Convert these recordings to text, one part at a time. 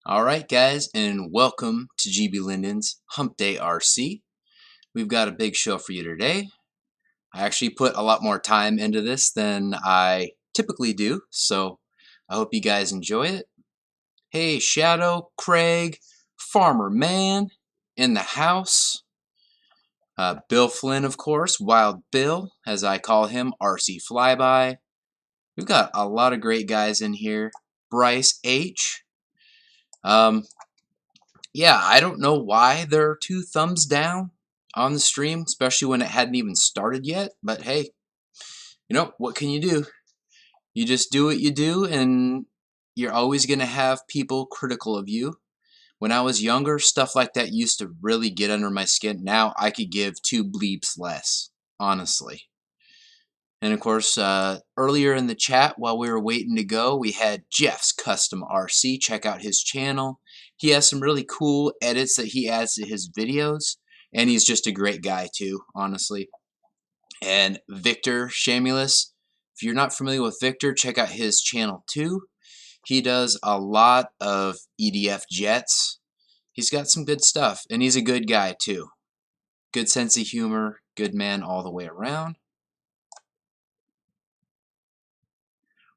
Alright guys, and welcome to GBLynden's Hump Day RC. We've got a big show for you today. I actually put a lot more time into this than I typically do, so I hope you guys enjoy it. Hey Shadow, Craig, Farmer Man in the house. Bill Flynn, of course, Wild Bill, as I call him, RC Flyby. We've got a lot of great guys in here. Bryce H. Yeah, I don't know why there are 2 thumbs down on the stream, especially when it hadn't even started yet. But hey, what can you do? You just do what you do, and you're always going to have people critical of you. When I was younger, stuff like that used to really get under my skin. Now I could give 2 bleeps less, honestly. And of course, earlier in the chat, while we were waiting to go, we had Jeff's Custom RC. Check out his channel. He has some really cool edits that he adds to his videos, and he's just a great guy too, honestly. And Victor Shamulus, if you're not familiar with Victor, check out his channel too. He does a lot of EDF jets. He's got some good stuff, and he's a good guy too. Good sense of humor, good man all the way around.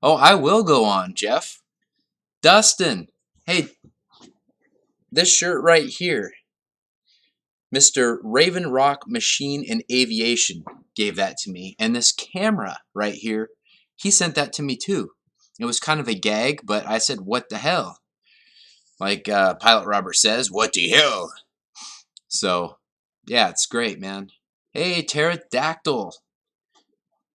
Oh, I will go on, Jeff. Dustin, hey, this shirt right here, Mr. Raven Rock Machine and Aviation gave that to me. And this camera right here, he sent that to me too. It was kind of a gag, but I said, what the hell? Like Pilot Robert says, what the hell? So, yeah, it's great, man. Hey, Pterodactyl.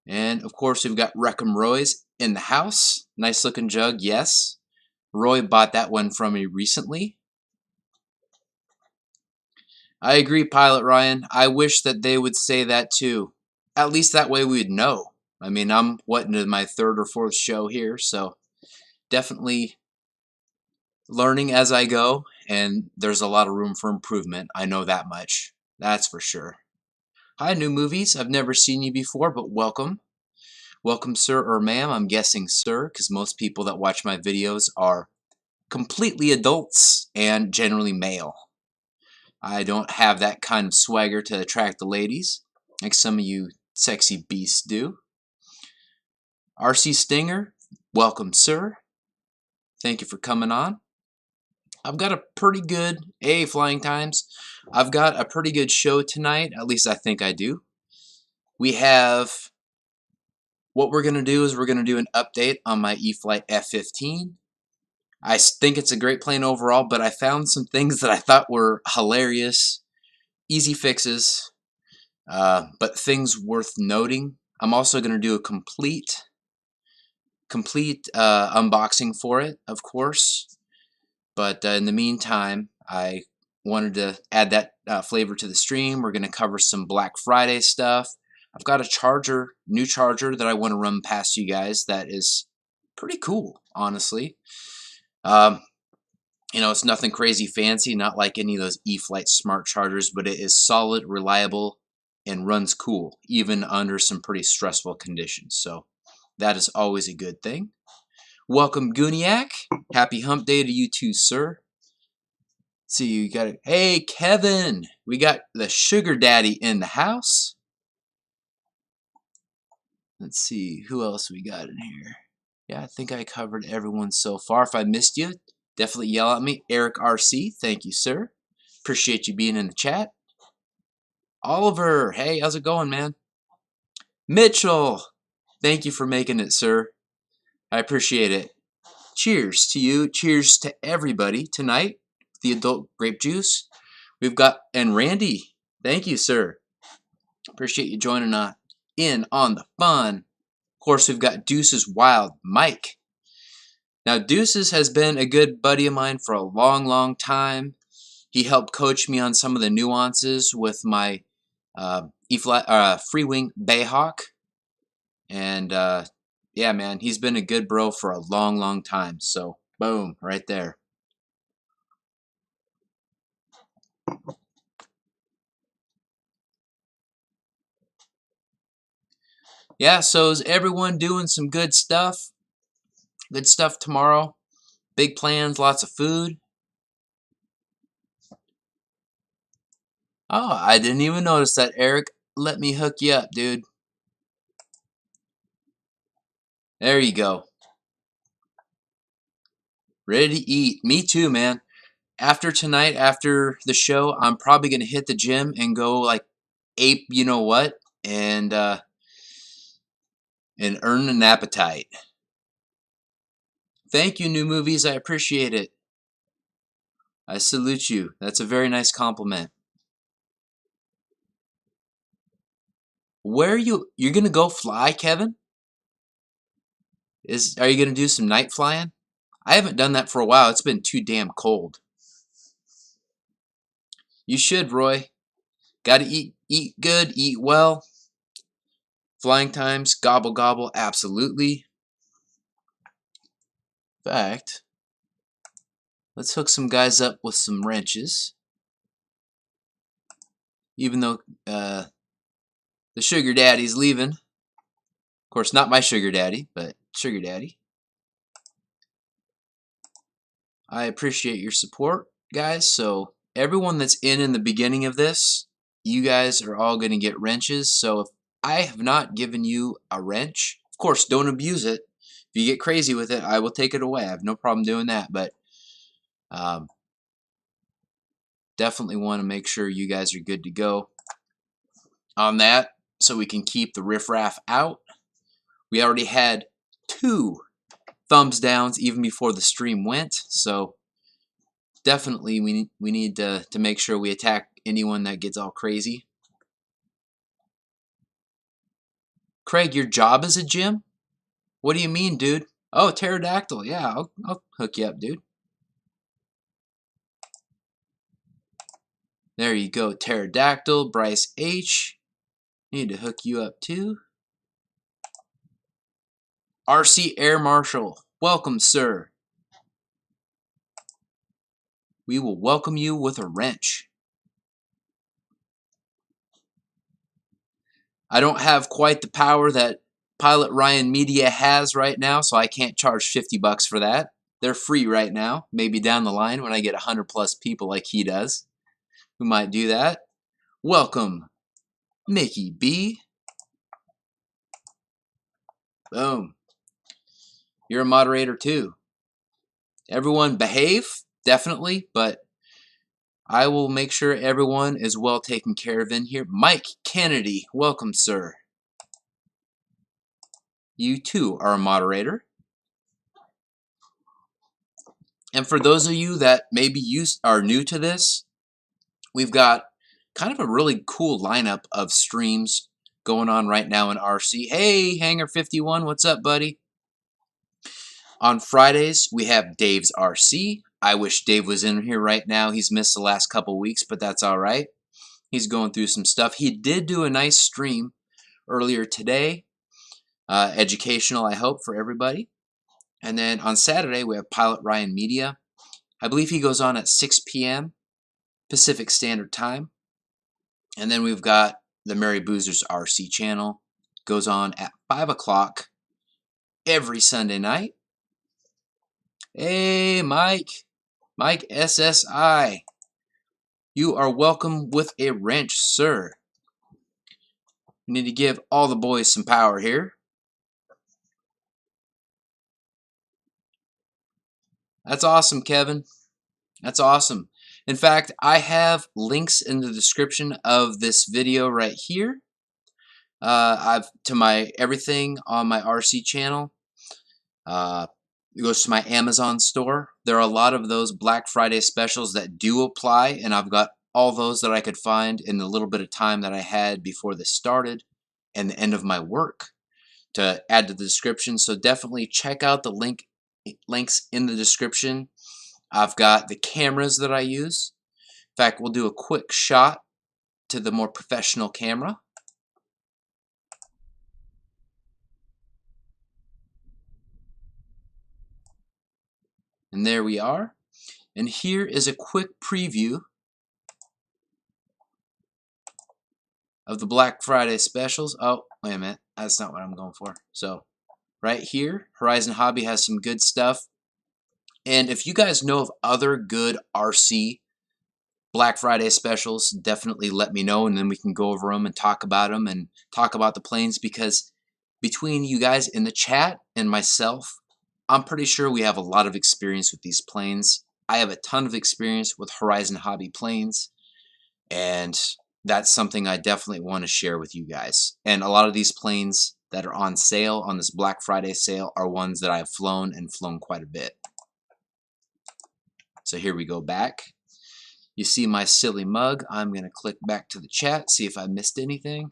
And, of course, we've got Wreckham Roy's in the house. Nice looking jug, yes. Roy bought that one from me recently. I agree, Pilot Ryan. I wish that they would say that too. At least that way we'd know. I mean, I'm into my 3rd or 4th show here, so definitely learning as I go, and there's a lot of room for improvement. I know that much. That's for sure. Hi, New Movies. I've never seen you before, but welcome. Welcome, sir or ma'am. I'm guessing sir, because most people that watch my videos are completely adults and generally male. I don't have that kind of swagger to attract the ladies, like some of you sexy beasts do. RC Stinger, welcome, sir. Thank you for coming on. I've got a pretty good, flying times. I've got a pretty good show tonight, at least I think I do. We have, what we're going to do is we're going to do an update on my E-flite F-15. I think it's a great plane overall, but I found some things that I thought were hilarious, easy fixes, but things worth noting. I'm also going to do a complete unboxing for it, of course. But in the meantime, I wanted to add that flavor to the stream. We're going to cover some Black Friday stuff. I've got a new charger that I want to run past you guys that is pretty cool, honestly. It's nothing crazy fancy, not like any of those E-flite smart chargers, but it is solid, reliable, and runs cool, even under some pretty stressful conditions. So that is always a good thing. Welcome, Gooniac. Happy hump day to you too, sir. Let's see, you got it. Hey, Kevin. We got the sugar daddy in the house. Let's see, who else we got in here? Yeah, I think I covered everyone so far. If I missed you, definitely yell at me. Eric RC, thank you, sir. Appreciate you being in the chat. Oliver, hey, how's it going, man? Mitchell, thank you for making it, sir. I appreciate it. Cheers to you. Cheers to everybody tonight. The adult grape juice. We've got, and Randy, thank you, sir. Appreciate you joining in on the fun. Of course, we've got Deuce's Wild Mike. Now, Deuce's has been a good buddy of mine for a long, long time. He helped coach me on some of the nuances with my E-flite Freewing Bayhawk. And yeah, man, he's been a good bro for a long, long time. So, boom, right there. Yeah, so is everyone doing some good stuff? Good stuff tomorrow. Big plans, lots of food. Oh, I didn't even notice that, Eric. Let me hook you up, dude. There you go. Ready to eat. Me too, man. After tonight, after the show, I'm probably going to hit the gym and go like ape, you know what, and earn an appetite. Thank you, New Movies. I appreciate it. I salute you. That's a very nice compliment. Where are you? You're going to go fly, Kevin? Are you going to do some night flying? I haven't done that for a while. It's been too damn cold. You should, Roy. Got to eat good, eat well. Flying times, gobble gobble, absolutely. In fact, let's hook some guys up with some wrenches. Even though the sugar daddy's leaving. Of course, not my sugar daddy, but sugar daddy. I appreciate your support, guys. So everyone that's in the beginning of this, you guys are all going to get wrenches. So if I have not given you a wrench, of course, don't abuse it. If you get crazy with it, I will take it away. I have no problem doing that. But definitely want to make sure you guys are good to go on that so we can keep the riffraff out. We already had 2 thumbs downs even before the stream went, so definitely we need to make sure we attack anyone that gets all crazy. Craig, your job is a gym? What do you mean, dude? Oh, pterodactyl. Yeah, I'll hook you up, dude. There you go, pterodactyl. Bryce H. Need to hook you up too. RC Air Marshal. Welcome, sir. We will welcome you with a wrench. I don't have quite the power that Pilot Ryan Media has right now, so I can't charge 50 bucks for that. They're free right now. Maybe down the line when I get 100+ people like he does, who might do that. Welcome, Mickey B. Boom. You're a moderator too. Everyone behave, definitely, but I will make sure everyone is well taken care of in here. Mike Kennedy, welcome, sir. You too are a moderator. And for those of you that maybe are new to this, we've got kind of a really cool lineup of streams going on right now in RC. Hey, Hangar 51, what's up, buddy? On Fridays, we have Dave's RC. I wish Dave was in here right now. He's missed the last couple weeks, but that's all right. He's going through some stuff. He did do a nice stream earlier today. Educational, I hope, for everybody. And then on Saturday, we have Pilot Ryan Media. I believe he goes on at 6 p.m. Pacific Standard Time. And then we've got the Mary Boozer's RC channel. Goes on at 5 o'clock every Sunday night. Hey, Mike. Mike SSI. You are welcome with a wrench, sir. We need to give all the boys some power here. That's awesome, Kevin. That's awesome. In fact, I have links in the description of this video right here. To my everything on my RC channel. It goes to my Amazon store. There are a lot of those Black Friday specials that do apply, and I've got all those that I could find in the little bit of time that I had before this started and the end of my work to add to the description. So definitely check out the links in the description. I've got the cameras that I use. In fact, we'll do a quick shot to the more professional camera. And there we are. And here is a quick preview of the Black Friday specials. Oh, wait a minute. That's not what I'm going for. So right here, Horizon Hobby has some good stuff. And if you guys know of other good RC Black Friday specials, definitely let me know, and then we can go over them and talk about them and talk about the planes, because between you guys in the chat and myself, I'm pretty sure we have a lot of experience with these planes. I have a ton of experience with Horizon Hobby planes, and that's something I definitely want to share with you guys. And a lot of these planes that are on sale on this Black Friday sale are ones that I've flown and flown quite a bit. So here we go back. You see my silly mug. I'm going to click back to the chat, see if I missed anything.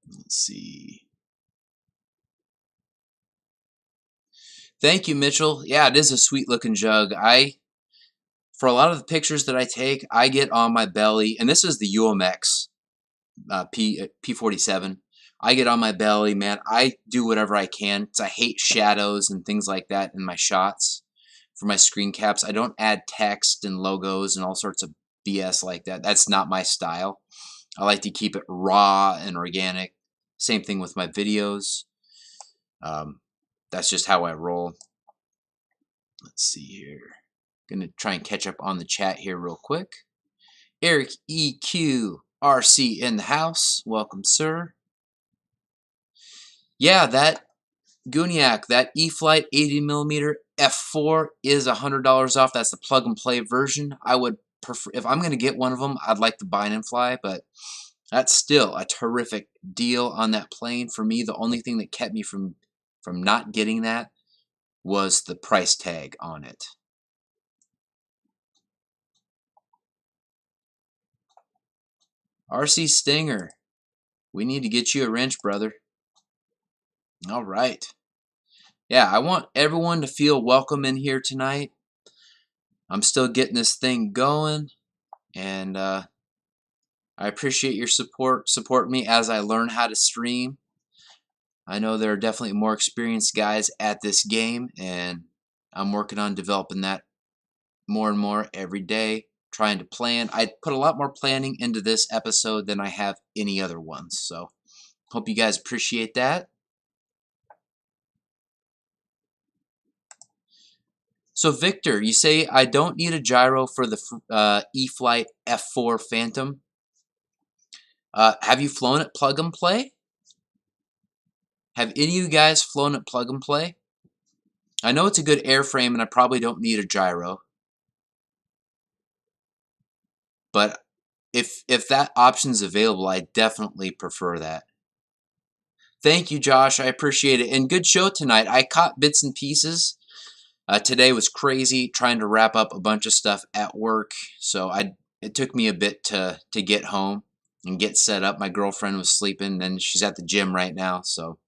Let's see. Thank you, Mitchell. Yeah, it is a sweet looking jug. For a lot of the pictures that I take, I get on my belly, and this is the UMX P47. I get on my belly, man. I do whatever I can, because I hate shadows and things like that in my shots. For my screen caps, I don't add text and logos and all sorts of BS like that. That's not my style. I like to keep it raw and organic. Same thing with my videos. That's just how I roll. Let's see here. Gonna try and catch up on the chat here real quick. Eric EQ RC in the house. Welcome, sir. Yeah, that Guniac, that E-flite 80mm F4 is $100 off. That's the plug and play version. I would prefer, if I'm going to get one of them, I'd like the bind and fly, but that's still a terrific deal on that plane. For me, the only thing that kept me from not getting that was the price tag on it. RC Stinger, we need to get you a wrench, brother. All right. Yeah, I want everyone to feel welcome in here tonight. I'm still getting this thing going, and I appreciate your support. Support me as I learn how to stream. I know there are definitely more experienced guys at this game, and I'm working on developing that more and more every day, trying to plan. I put a lot more planning into this episode than I have any other ones, so hope you guys appreciate that. So Victor, you say I don't need a gyro for the E-flite F4 Phantom. Have you flown it plug and play? Have any of you guys flown it plug and play? I know it's a good airframe, and I probably don't need a gyro. But if that option's available, I definitely prefer that. Thank you, Josh. I appreciate it. And good show tonight. I caught bits and pieces. Today was crazy trying to wrap up a bunch of stuff at work, so it took me a bit to get home and get set up. My girlfriend was sleeping, and she's at the gym right now, so.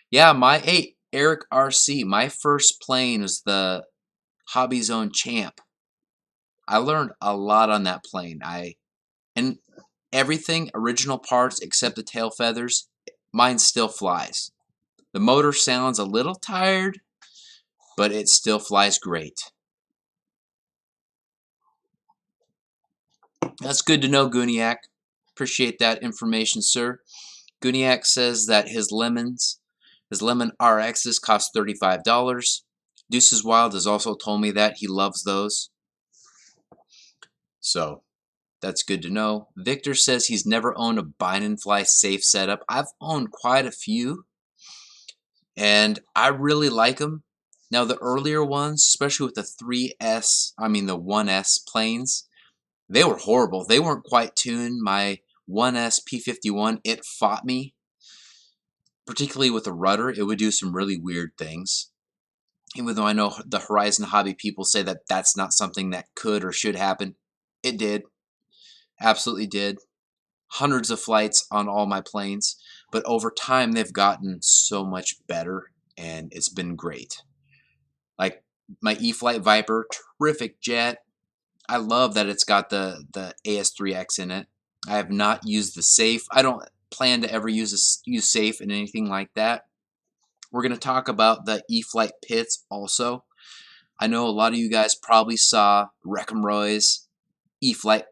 Yeah, Eric RC, my first plane was the Hobby Zone Champ. I learned a lot on that plane. And everything, original parts except the tail feathers, mine still flies. The motor sounds a little tired, but it still flies great. That's good to know, Guniac. Appreciate that information, sir. Guniac says that his lemon RXs cost $35. Deuces Wild has also told me that he loves those. So that's good to know. Victor says he's never owned a bind and fly safe setup. I've owned quite a few, and I really like them. Now the earlier ones, especially with the 1S planes, they were horrible. They weren't quite tuned. My 1S P51, it fought me. Particularly with the rudder, it would do some really weird things. Even though I know the Horizon Hobby people say that that's not something that could or should happen, it did. Absolutely did. Hundreds of flights on all my planes, but over time they've gotten so much better, and it's been great. Like my E-flite Viper, terrific jet. I love that it's got the AS3X in it. I have not used the SAFE. I don't plan to ever use SAFE in anything like that. We're going to talk about the E-flite Pits also. I know a lot of you guys probably saw Roy's E-flite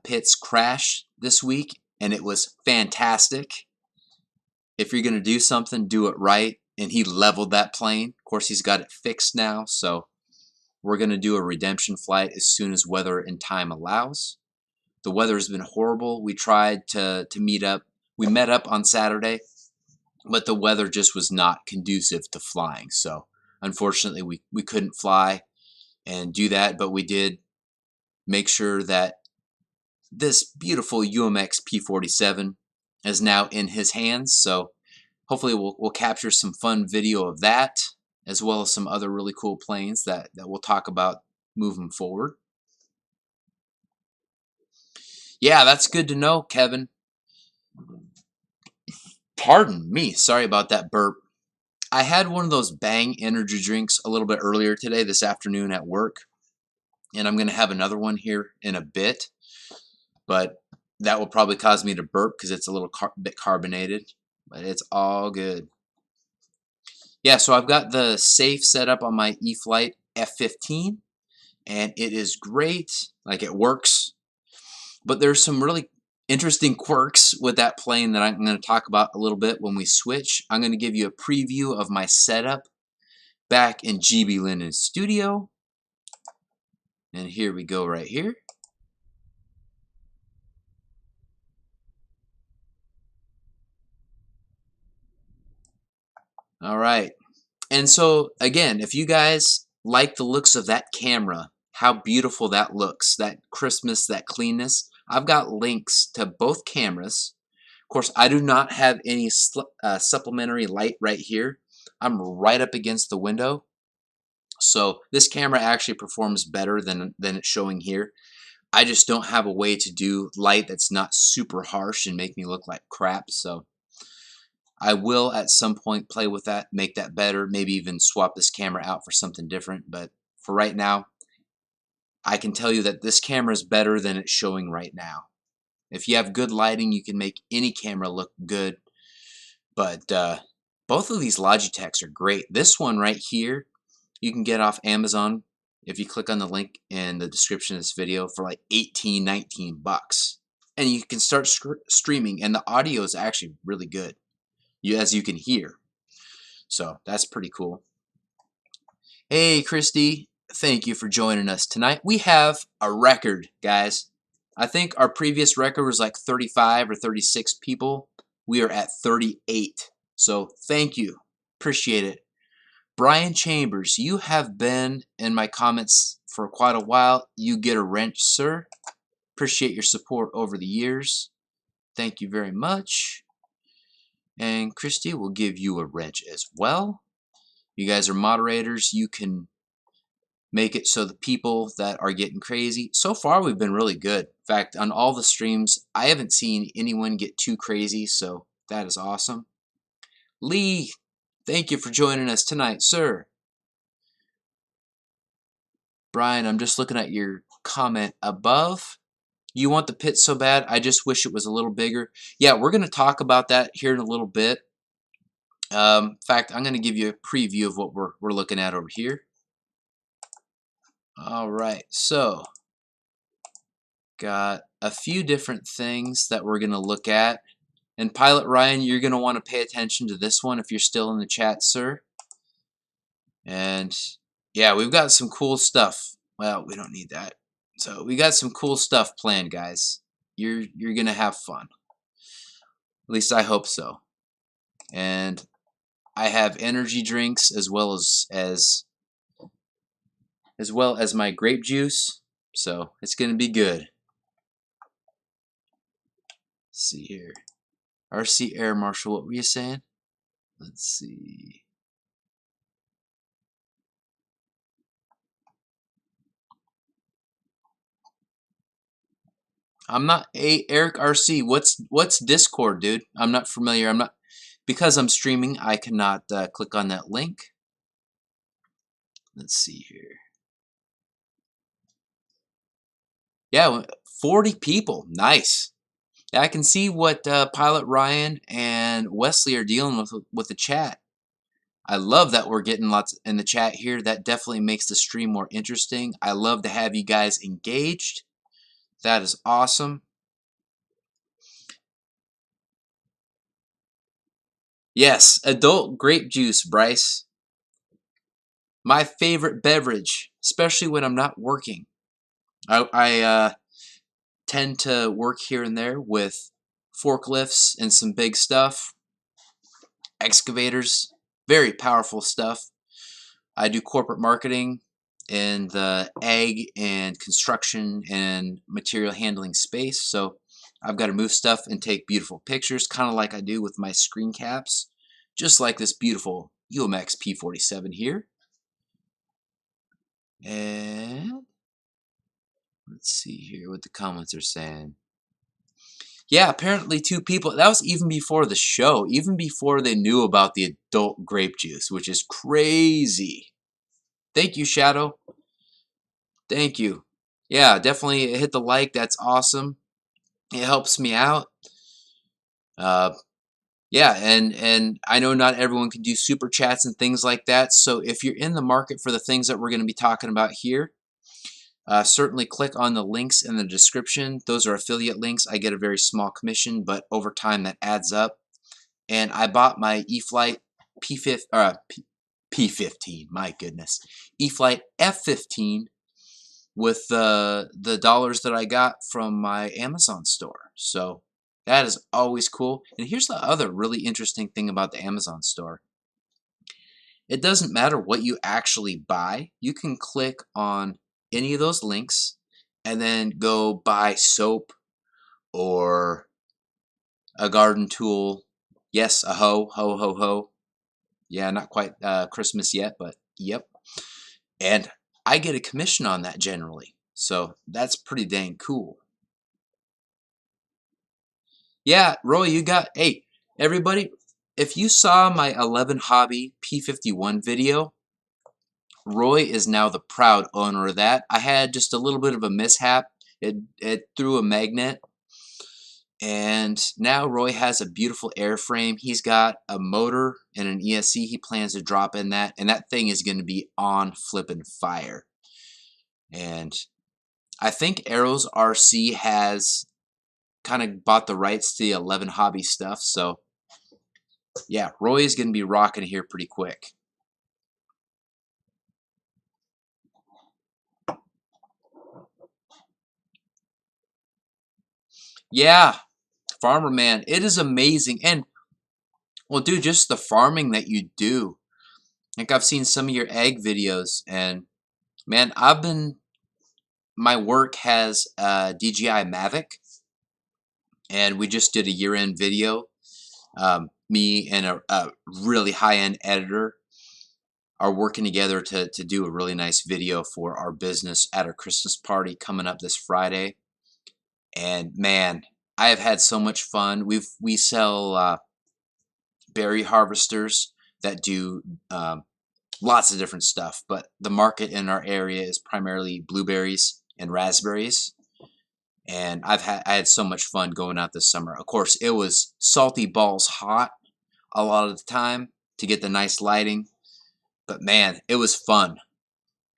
Pits crash this week, and it was fantastic. if you're going to do something, do it right. And he leveled that plane. Of course, he's got it fixed now, so we're going to do a redemption flight as soon as weather and time allows. The weather has been horrible. We tried to meet up. We met up on Saturday, but the weather just was not conducive to flying. So unfortunately, we couldn't fly and do that, but we did make sure that this beautiful UMX P-47 is now in his hands. So hopefully we'll capture some fun video of that, as well as some other really cool planes that we'll talk about moving forward. Yeah, that's good to know, Kevin. Pardon me, sorry about that burp. I had one of those Bang energy drinks a little bit earlier today, this afternoon at work, and I'm going to have another one here in a bit, but that will probably cause me to burp because it's a little bit carbonated, but it's all good. Yeah, so I've got the SAFE set up on my E-flite F-15, and it is great, like it works, but there's some really interesting quirks with that plane that I'm going to talk about a little bit when we switch. I'm going to give you a preview of my setup back in GBLynden studio, and here we go right here. All right, and so again, if you guys like the looks of that camera, how beautiful that looks, that crispness, that cleanness, I've got links to both cameras. Of course, I do not have any supplementary light right here. I'm right up against the window. So this camera actually performs better than it's showing here. I just don't have a way to do light that's not super harsh and make me look like crap. So I will at some point play with that, make that better, maybe even swap this camera out for something different. But for right now, I can tell you that this camera is better than it's showing right now. If you have good lighting, you can make any camera look good. But both of these Logitechs are great. This one right here, you can get off Amazon if you click on the link in the description of this video for like 18, 19 bucks. And you can start streaming, and the audio is actually really good, as you can hear. So that's pretty cool. Hey, Christy, thank you for joining us tonight. We have a record, guys. I think our previous record was like 35 or 36 people. We are at 38. So thank you. Appreciate it. Brian Chambers, you have been in my comments for quite a while. You get a wrench, sir. Appreciate your support over the years. Thank you very much. And Christy will give you a wrench as well. You guys are moderators. You can make it so the people that are getting crazy. So far, we've been really good. In fact, on all the streams, I haven't seen anyone get too crazy, so that is awesome. Lee, thank you for joining us tonight, sir. Brian, I'm just looking at your comment above. You want the pit so bad, I just wish it was a little bigger. Yeah, we're going to talk about that here in a little bit. In fact, I'm going to give you a preview of what we're looking at over here. All right, so got a few different things that we're going to look at. And Pilot Ryan, you're going to want to pay attention to this one if you're still in the chat, sir. And yeah, we've got some cool stuff. Well, we don't need that. So we got some cool stuff planned, guys. You're going to have fun. At least I hope so. And I have energy drinks as well as my grape juice, so it's gonna be good. Let's see here, RC Air Marshal, what were you saying? Let's see. I'm not Eric RC. What's Discord, dude? I'm not familiar. I'm not, because I'm streaming. I cannot click on that link. Let's see here. Yeah, 40 people. Nice. Yeah, I can see what Pilot Ryan and Wesley are dealing with the chat. I love that we're getting lots in the chat here. That definitely makes the stream more interesting. I love to have you guys engaged. That is awesome. Yes, adult grape juice, Bryce. My favorite beverage, especially when I'm not working. I tend to work here and there with forklifts and some big stuff, excavators, very powerful stuff. I do corporate marketing in the ag and construction and material handling space, so I've got to move stuff and take beautiful pictures, kind of like I do with my screen caps, just like this beautiful UMX P47 here. And let's see here what the comments are saying. Yeah, apparently 2 people. That was even before the show, even before they knew about the adult grape juice, which is crazy. Thank you, Shadow. Thank you. Yeah, definitely hit the like. That's awesome. It helps me out. Yeah, and I know not everyone can do super chats and things like that. So if you're in the market for the things that we're going to be talking about here, certainly click on the links in the description. Those are affiliate links. I get a very small commission, but over time that adds up. And I bought my E-flite P15, my goodness, E-flite F-15 with the dollars that I got from my Amazon store. So that is always cool. And here's the other really interesting thing about the Amazon store. It doesn't matter what you actually buy. You can click on any of those links and then go buy soap or a garden tool. Yes, a hoe, ho, ho, ho. Yeah, not quite Christmas yet, but yep. And I get a commission on that generally. So that's pretty dang cool. Yeah, Roy, you got, hey, everybody, if you saw my 11 Hobby P51 video, Roy is now the proud owner of that. I had just a little bit of a mishap. It threw a magnet. And now Roy has a beautiful airframe. He's got a motor and an ESC he plans to drop in that. And that thing is going to be on flippin' fire. And I think Arrows RC has kind of bought the rights to the 11 Hobby stuff. So yeah, Roy is going to be rocking here pretty quick. Yeah, Farmer Man, it is amazing. And, well, dude, just the farming that you do. Like, I've seen some of your egg videos, and, man, my work has a DJI Mavic, and we just did a year-end video. Me and a really high-end editor are working together to do a really nice video for our business at our Christmas party coming up this Friday. And man, I have had so much fun. We sell berry harvesters that do lots of different stuff, but the market in our area is primarily blueberries and raspberries. And I had so much fun going out this summer. Of course, it was salty balls hot a lot of the time to get the nice lighting. But man, it was fun.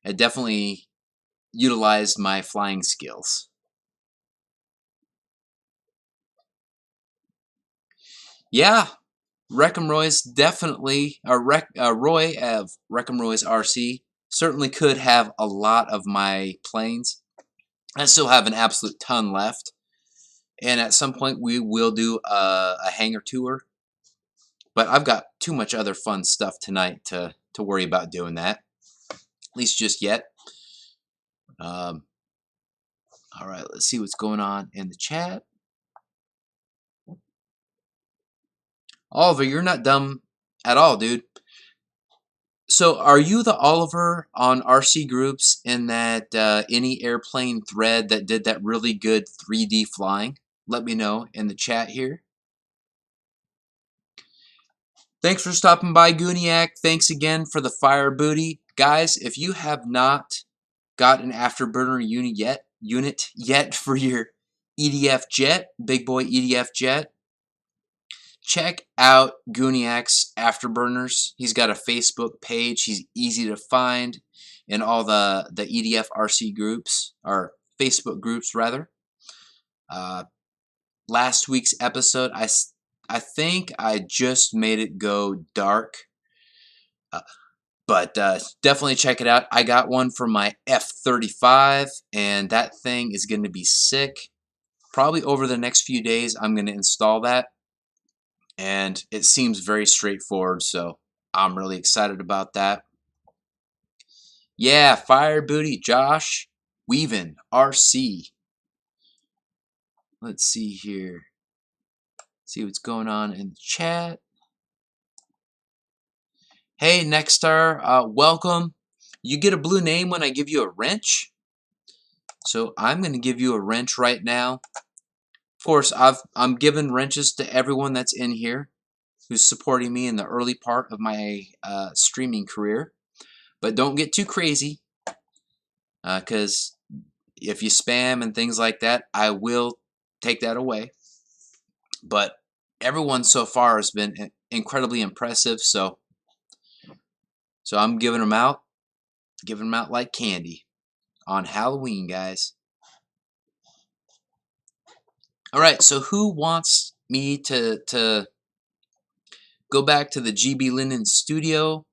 It definitely utilized my flying skills. Yeah, Wreck'em Roy's definitely, Roy of Wreck'em Roy's RC certainly could have a lot of my planes. I still have an absolute ton left. And at some point we will do a hangar tour. But I've got too much other fun stuff tonight to worry about doing that. At least just yet. All right, let's see what's going on in the chat. Oliver, you're not dumb at all, dude. So are you the Oliver on RC Groups in that any airplane thread that did that really good 3D flying? Let me know in the chat here. Thanks for stopping by, Gooniac. Thanks again for the fire booty. Guys, if you have not got an afterburner unit yet for your EDF Jet, big boy EDF Jet, check out Gooniac's Afterburners. He's got a Facebook page. He's easy to find in all the EDF RC groups, or Facebook groups rather. Last week's episode, I I think I just made it go dark. But definitely check it out. I got one for my F-35, and that thing is going to be sick. Probably over the next few days, I'm going to install that. And it seems very straightforward, so I'm really excited about that. Yeah, Fire Booty Josh Weavin, RC. Let's see here. See what's going on in the chat. Hey, Nexstar, welcome. You get a blue name when I give you a wrench. So I'm going to give you a wrench right now. Of course, I'm giving wrenches to everyone that's in here who's supporting me in the early part of my streaming career. But don't get too crazy, because if you spam and things like that, I will take that away. But everyone so far has been incredibly impressive, so I'm giving them out like candy on Halloween, guys. All right, so who wants me to go back to the GBLynden studio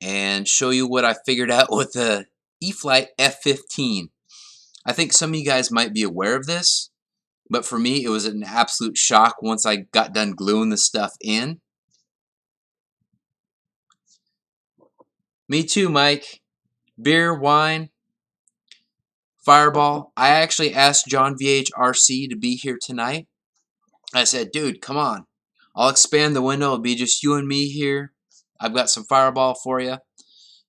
and show you what I figured out with the E-flite F-15? I think some of you guys might be aware of this, but for me it was an absolute shock once I got done gluing the stuff in. Me too, Mike. Beer, wine, Fireball. I actually asked John VHRC to be here tonight. I said, dude, come on. I'll expand the window. It'll be just you and me here. I've got some Fireball for you.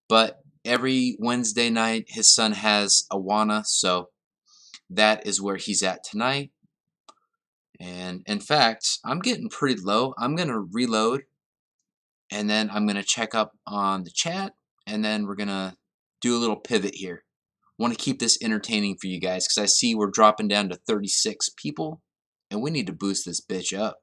But every Wednesday night, his son has Awana, so that is where he's at tonight. And in fact, I'm getting pretty low. I'm going to reload, and then I'm going to check up on the chat, and then we're going to do a little pivot here. I want to keep this entertaining for you guys because I see we're dropping down to 36 people, and we need to boost this bitch up.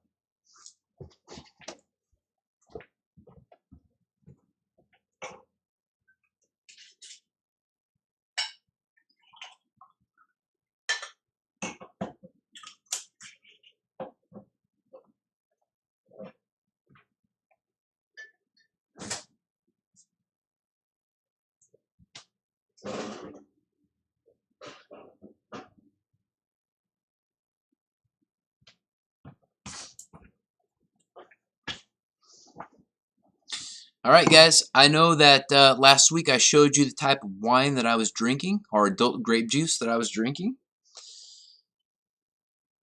Alright guys, I know that last week I showed you the type of wine that I was drinking, or adult grape juice that I was drinking.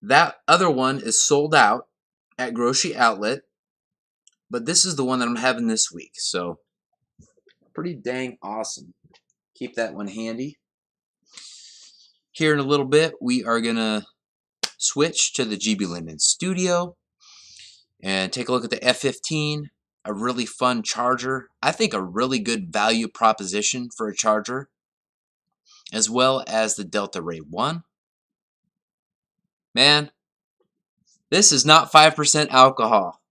That other one is sold out at Grocery Outlet, but this is the one that I'm having this week, so pretty dang awesome. Keep that one handy. Here in a little bit, we are going to switch to the GBLynden studio and take a look at the F-15. A really fun charger. I think a really good value proposition for a charger, as well as the Delta Ray 1. Man, this is not 5% alcohol.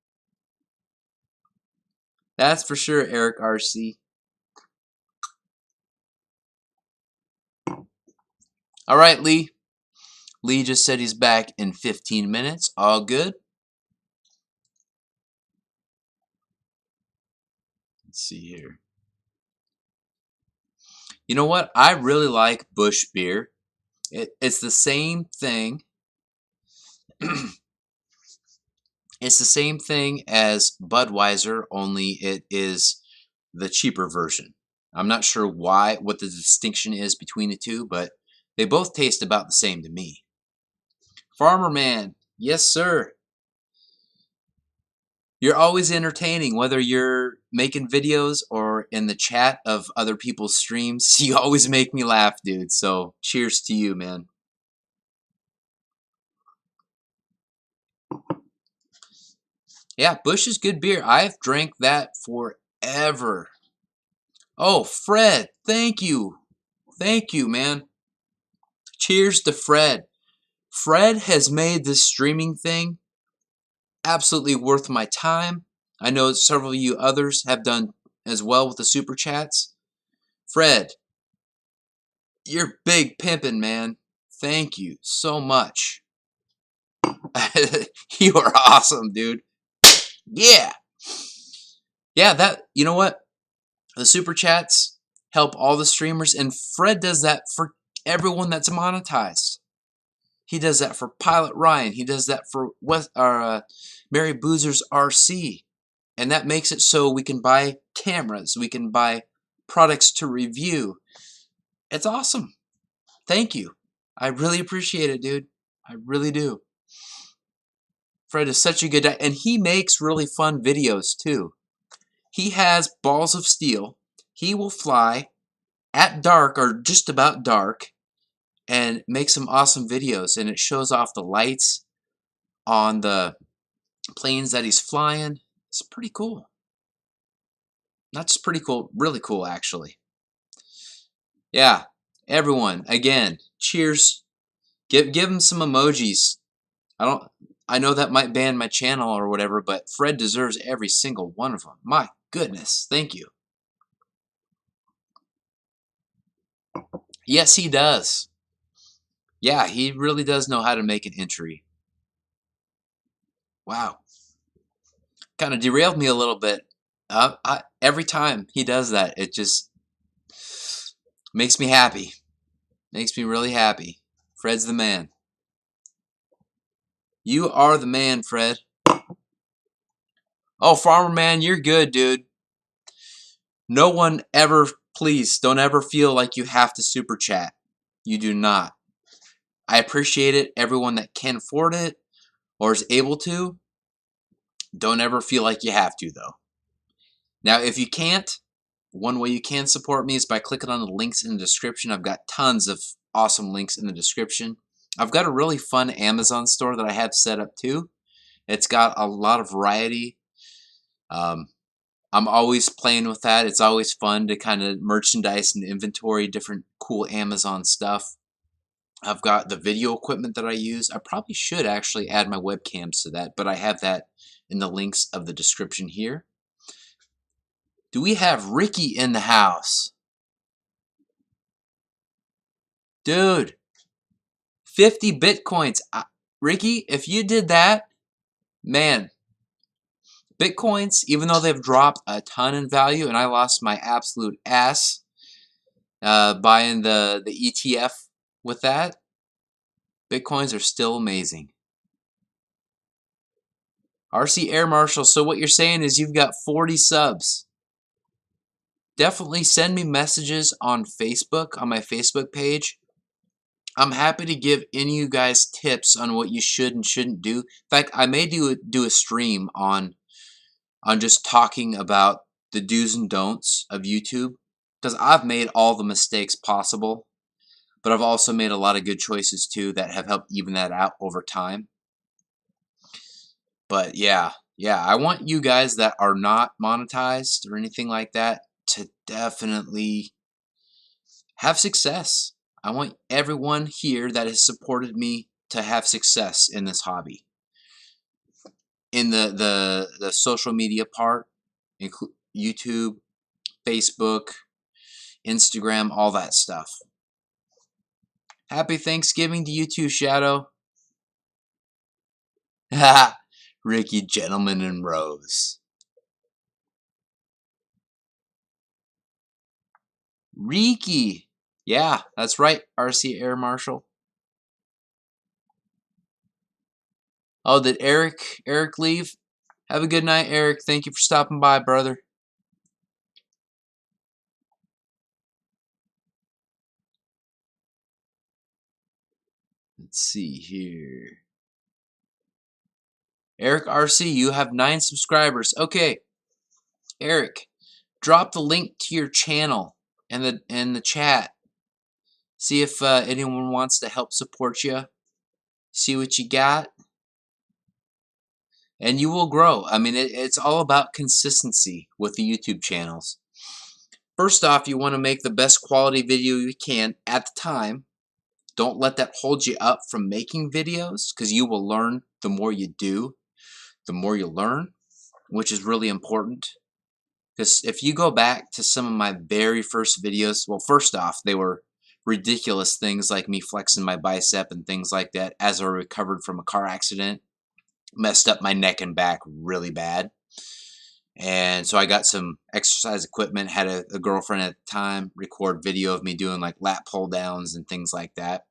That's for sure, Eric RC. All right, Lee. Lee just said he's back in 15 minutes. All good. Let's see here. You know what? I really like Busch beer. It's the same thing. It's the same thing as Budweiser, only it is the cheaper version. I'm not sure what the distinction is between the two, but they both taste about the same to me. Farmer Man, yes sir. You're always entertaining, whether you're making videos or in the chat of other people's streams. You always make me laugh, dude. So cheers to you, man. Yeah, Busch is good beer. I've drank that forever. Oh, Fred, thank you. Thank you, man. Cheers to Fred. Fred has made this streaming thing absolutely worth my time. I know several of you others have done as well with the super chats. Fred, you're big pimpin', man. Thank you so much. You are awesome, dude. Yeah. Yeah, that, you know what? The super chats help all the streamers, and Fred does that for everyone that's monetized. He does that for Pilot Ryan. He does that for Mary Boozer's RC. And that makes it so we can buy cameras. We can buy products to review. It's awesome. Thank you. I really appreciate it, dude. I really do. Fred is such a good guy. And he makes really fun videos, too. He has balls of steel. He will fly at dark or just about dark and make some awesome videos. And it shows off the lights on the planes that he's flying. It's pretty cool. Not just pretty cool, really cool, actually. Yeah, everyone, again, cheers. Give him some emojis. I know that might ban my channel or whatever, but Fred deserves every single one of them. My goodness, thank you. Yes, he does. Yeah, he really does know how to make an entry. Wow. Kind of derailed me a little bit. Every time he does that, it just makes me happy. Makes me really happy. Fred's the man. You are the man, Fred. Oh, Farmer Man, you're good, dude. No one ever, please, don't ever feel like you have to super chat. You do not. I appreciate it. Everyone that can afford it or is able to, don't ever feel like you have to, though. Now, if you can't, one way you can support me is by clicking on the links in the description. I've got tons of awesome links in the description. I've got a really fun Amazon store that I have set up too. It's got a lot of variety. I'm always playing with that. It's always fun to kind of merchandise and inventory different cool Amazon stuff. I've got the video equipment that I use. I probably should actually add my webcams to that, but I have that in the links of the description here. Do we have Ricky in the house? Dude, 50 Bitcoins. Ricky, if you did that, man, Bitcoins, even though they've dropped a ton in value, and I lost my absolute ass buying the ETF with that, Bitcoins are still amazing. RC Air Marshal, so what you're saying is you've got 40 subs. Definitely send me messages on Facebook, on my Facebook page. I'm happy to give any of you guys tips on what you should and shouldn't do. In fact, I may do a stream on just talking about the do's and don'ts of YouTube, because I've made all the mistakes possible, but I've also made a lot of good choices too that have helped even that out over time. But yeah, I want you guys that are not monetized or anything like that to definitely have success. I want everyone here that has supported me to have success in this hobby. In the social media part, YouTube, Facebook, Instagram, all that stuff. Happy Thanksgiving to you too, Shadow. Haha, Ricky, Gentleman, and Rose. Ricky. Yeah, that's right, RC Air Marshal. Oh, did Eric leave? Have a good night, Eric. Thank you for stopping by, brother. Let's see here. Eric RC, you have 9 subscribers. Okay, Eric, drop the link to your channel in the chat. See if anyone wants to help support you. See what you got. And you will grow. I mean, it's all about consistency with the YouTube channels. First off, you want to make the best quality video you can at the time. Don't let that hold you up from making videos, because you will learn the more you do, the more you learn, which is really important. Because if you go back to some of my very first videos, well, first off, they were ridiculous things like me flexing my bicep and things like that as I recovered from a car accident. Messed up my neck and back really bad. And so I got some exercise equipment, had a girlfriend at the time record video of me doing like lat pull downs and things like that.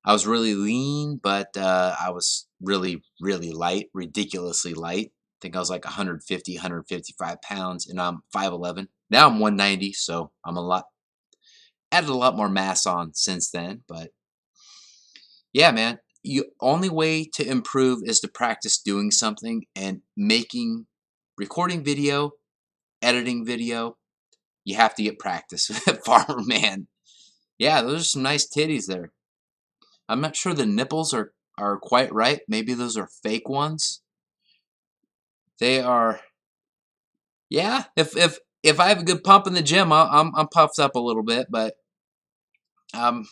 I was really lean, but I was really, really light, ridiculously light. I think I was like 150, 155 pounds, and I'm 5'11". Now I'm 190, so I'm added a lot more mass on since then. But yeah, man, only way to improve is to practice doing something and recording video, editing video. You have to get practice. Farmer man. Yeah, those are some nice titties there. I'm not sure the nipples are quite right. Maybe those are fake ones. They are. Yeah, if I have a good pump in the gym, I'm puffed up a little bit, but I've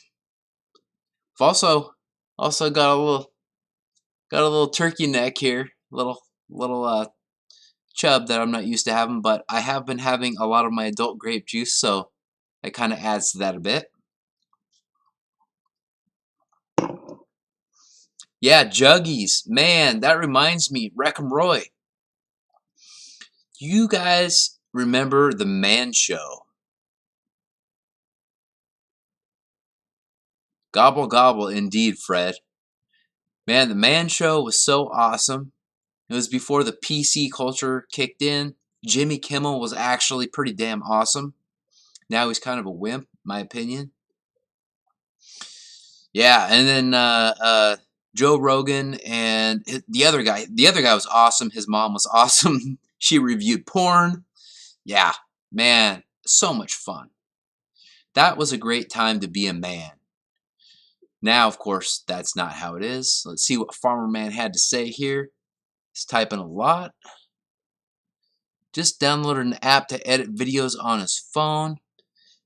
also got a little turkey neck here, little chub that I'm not used to having, but I have been having a lot of my adult grape juice, so it kind of adds to that a bit. Yeah, Juggies. Man, that reminds me, Wreck 'em Roy. You guys remember the Man Show? Gobble gobble indeed, Fred. Man, the Man Show was so awesome. It was before the PC culture kicked in. Jimmy Kimmel was actually pretty damn awesome. Now he's kind of a wimp, in my opinion. Yeah, and then Joe Rogan and the other guy. The other guy was awesome. His mom was awesome. She reviewed porn. Yeah, man, so much fun. That was a great time to be a man. Now, of course, that's not how it is. Let's see what Farmer Man had to say here. He's typing a lot. Just downloaded an app to edit videos on his phone.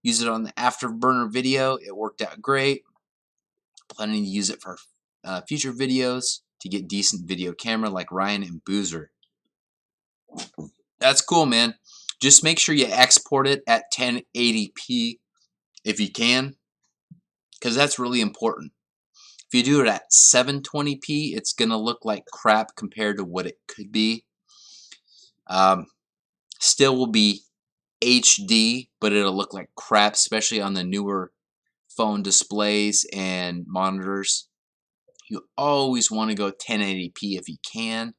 Use it on the Afterburner video. It worked out great. Planning to use it for future videos to get decent video camera like Ryan and Boozer. That's cool, man. Just make sure you export it at 1080p if you can, because that's really important. If you do it at 720p, it's going to look like crap compared to what it could be. Still will be HD, but it'll look like crap, especially on the newer phone displays and monitors. You always want to go 1080p if you can.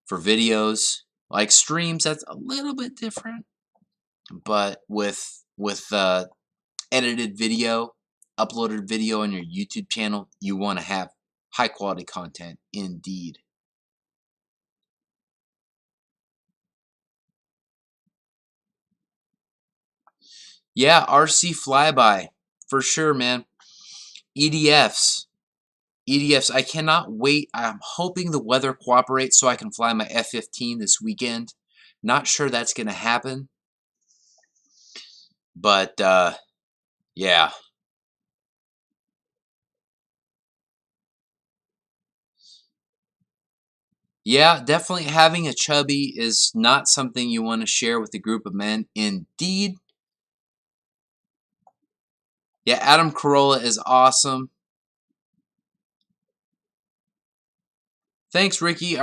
For videos, like streams, that's a little bit different. But with edited video, uploaded video on your YouTube channel, you want to have high quality content indeed. Yeah, RC flyby for sure, man. EDFs. I cannot wait. I'm hoping the weather cooperates so I can fly my F-15 this weekend. Not sure that's going to happen. But, yeah. Yeah, definitely having a chubby is not something you want to share with a group of men. Indeed. Yeah, Adam Carolla is awesome. Thanks, Ricky.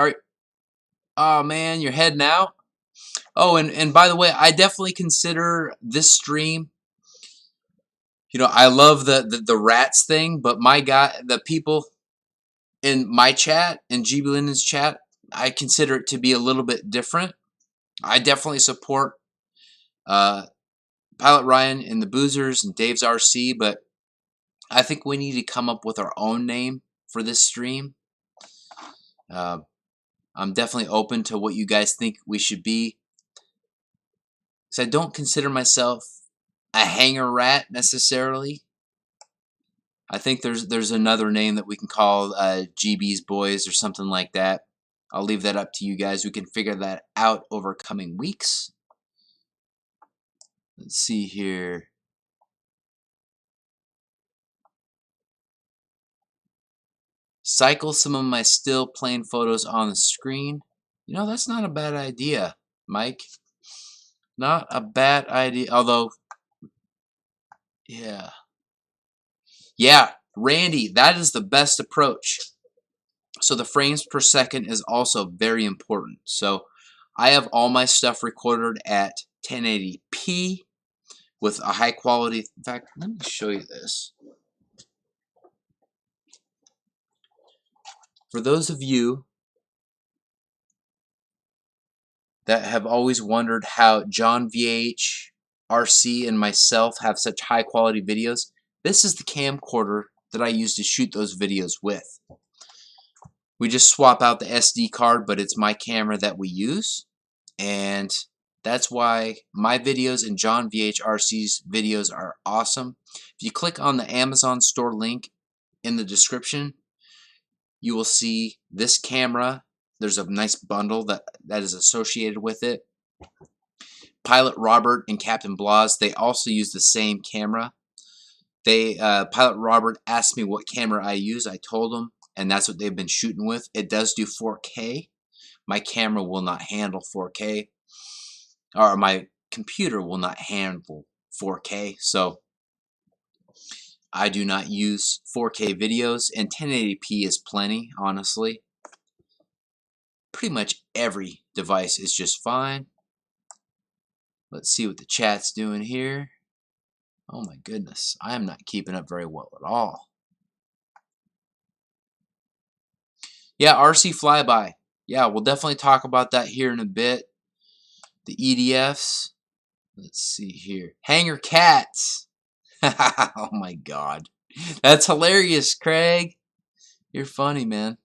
Oh, man, you're heading out? Oh, and by the way, I definitely consider this stream, you know, I love the rats thing, but the people in my chat, in GBLynden's chat, I consider it to be a little bit different. I definitely support Pilot Ryan and the Boozers and Dave's RC, but I think we need to come up with our own name for this stream. I'm definitely open to what you guys think we should be. Because I don't consider myself a hanger rat necessarily. I think there's another name that we can call GB's Boys or something like that. I'll leave that up to you guys. We can figure that out over coming weeks. Let's see here. Cycle some of my still plain photos on the screen. You know, that's not a bad idea, Mike. Not a bad idea. Although, Yeah. Yeah, Randy, that is the best approach. So the frames per second is also very important. So I have all my stuff recorded at 1080p with a high quality. In fact, let me show you this. For those of you that have always wondered how John VH, RC, and myself have such high quality videos, this is the camcorder that I use to shoot those videos with. We just swap out the SD card, but it's my camera that we use, and that's why my videos and John VHRC's videos are awesome. If you click on the Amazon store link in the description, you will see this camera. There's a nice bundle that is associated with it. Pilot Robert and Captain Blas, they also use the same camera. Pilot Robert asked me what camera I use. I told him, and that's what they've been shooting with. It does do 4K. My camera will not handle 4K, or my computer will not handle 4K, so I do not use 4K videos, and 1080p is plenty, honestly. Pretty much every device is just fine. Let's see what the chat's doing here. Oh my goodness, I am not keeping up very well at all. Yeah, RC flyby. Yeah, we'll definitely talk about that here in a bit. The EDFs. Let's see here. Hanger cats. Oh my god. That's hilarious, Craig. You're funny, man.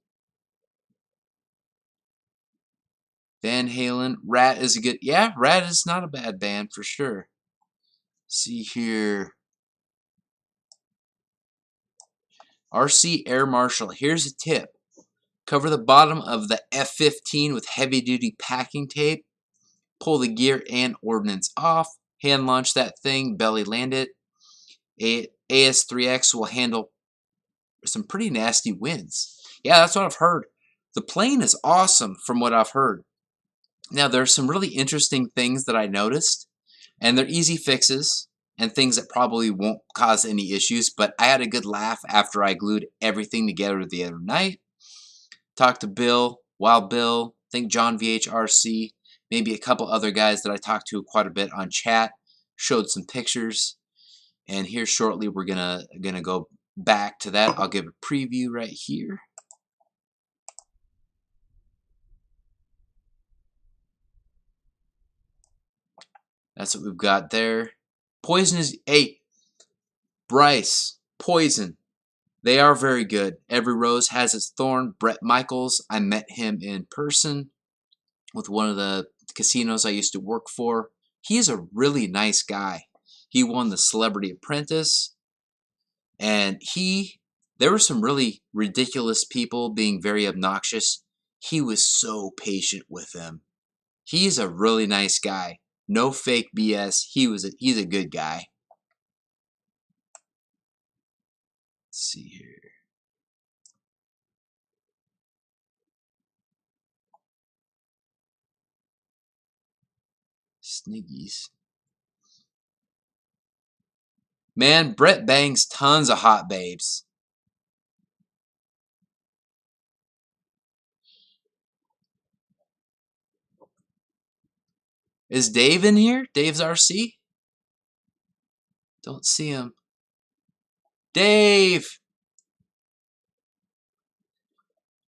Van Halen. Rat is a good... Yeah, Rat is not a bad band for sure. See here. RC Air Marshal. Here's a tip. Cover the bottom of the F-15 with heavy-duty packing tape. Pull the gear and ordnance off. Hand launch that thing. Belly land it. AS3X will handle some pretty nasty winds. Yeah, that's what I've heard. The plane is awesome from what I've heard. Now, there's some really interesting things that I noticed, and they're easy fixes and things that probably won't cause any issues, but I had a good laugh after I glued everything together the other night. Talked to Bill, Wild Bill, I think John VHRC, maybe a couple other guys that I talked to quite a bit on chat, showed some pictures, and here shortly we're gonna go back to that. I'll give a preview right here. That's what we've got there. Poison is 8. Bryce, Poison. They are very good. Every rose has its thorn. Brett Michaels, I met him in person with one of the casinos I used to work for. He is a really nice guy. He won the Celebrity Apprentice, and there were some really ridiculous people being very obnoxious. He was so patient with them. He's a really nice guy. No fake BS. He's a good guy. Let's see here. Sniggies. Man, Brett bangs tons of hot babes. Is Dave in here? Dave's RC? Don't see him. Dave!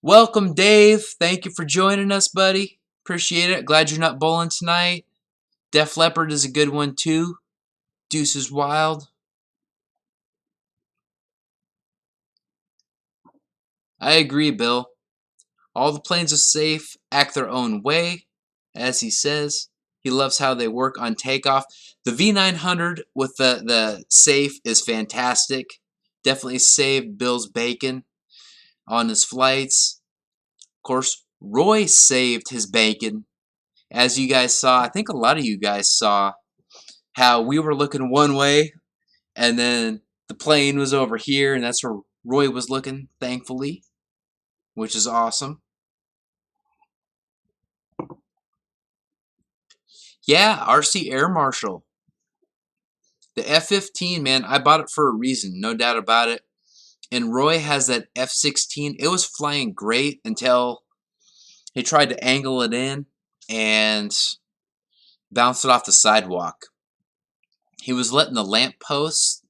Welcome, Dave. Thank you for joining us, buddy. Appreciate it. Glad you're not bowling tonight. Def Leppard is a good one, too. Deuce is Wild. I agree, Bill. All the planes are safe, act their own way, as he says. He loves how they work on takeoff. The V900 with the safe is fantastic. Definitely saved Bill's bacon on his flights. Of course, Roy saved his bacon. As you guys saw, I think a lot of you guys saw how we were looking one way and then the plane was over here, and that's where Roy was looking, thankfully, which is awesome. Yeah, RC Air Marshal. The F-15, man, I bought it for a reason, no doubt about it. And Roy has that F-16. It was flying great until he tried to angle it in and bounced it off the sidewalk. He was letting the lampposts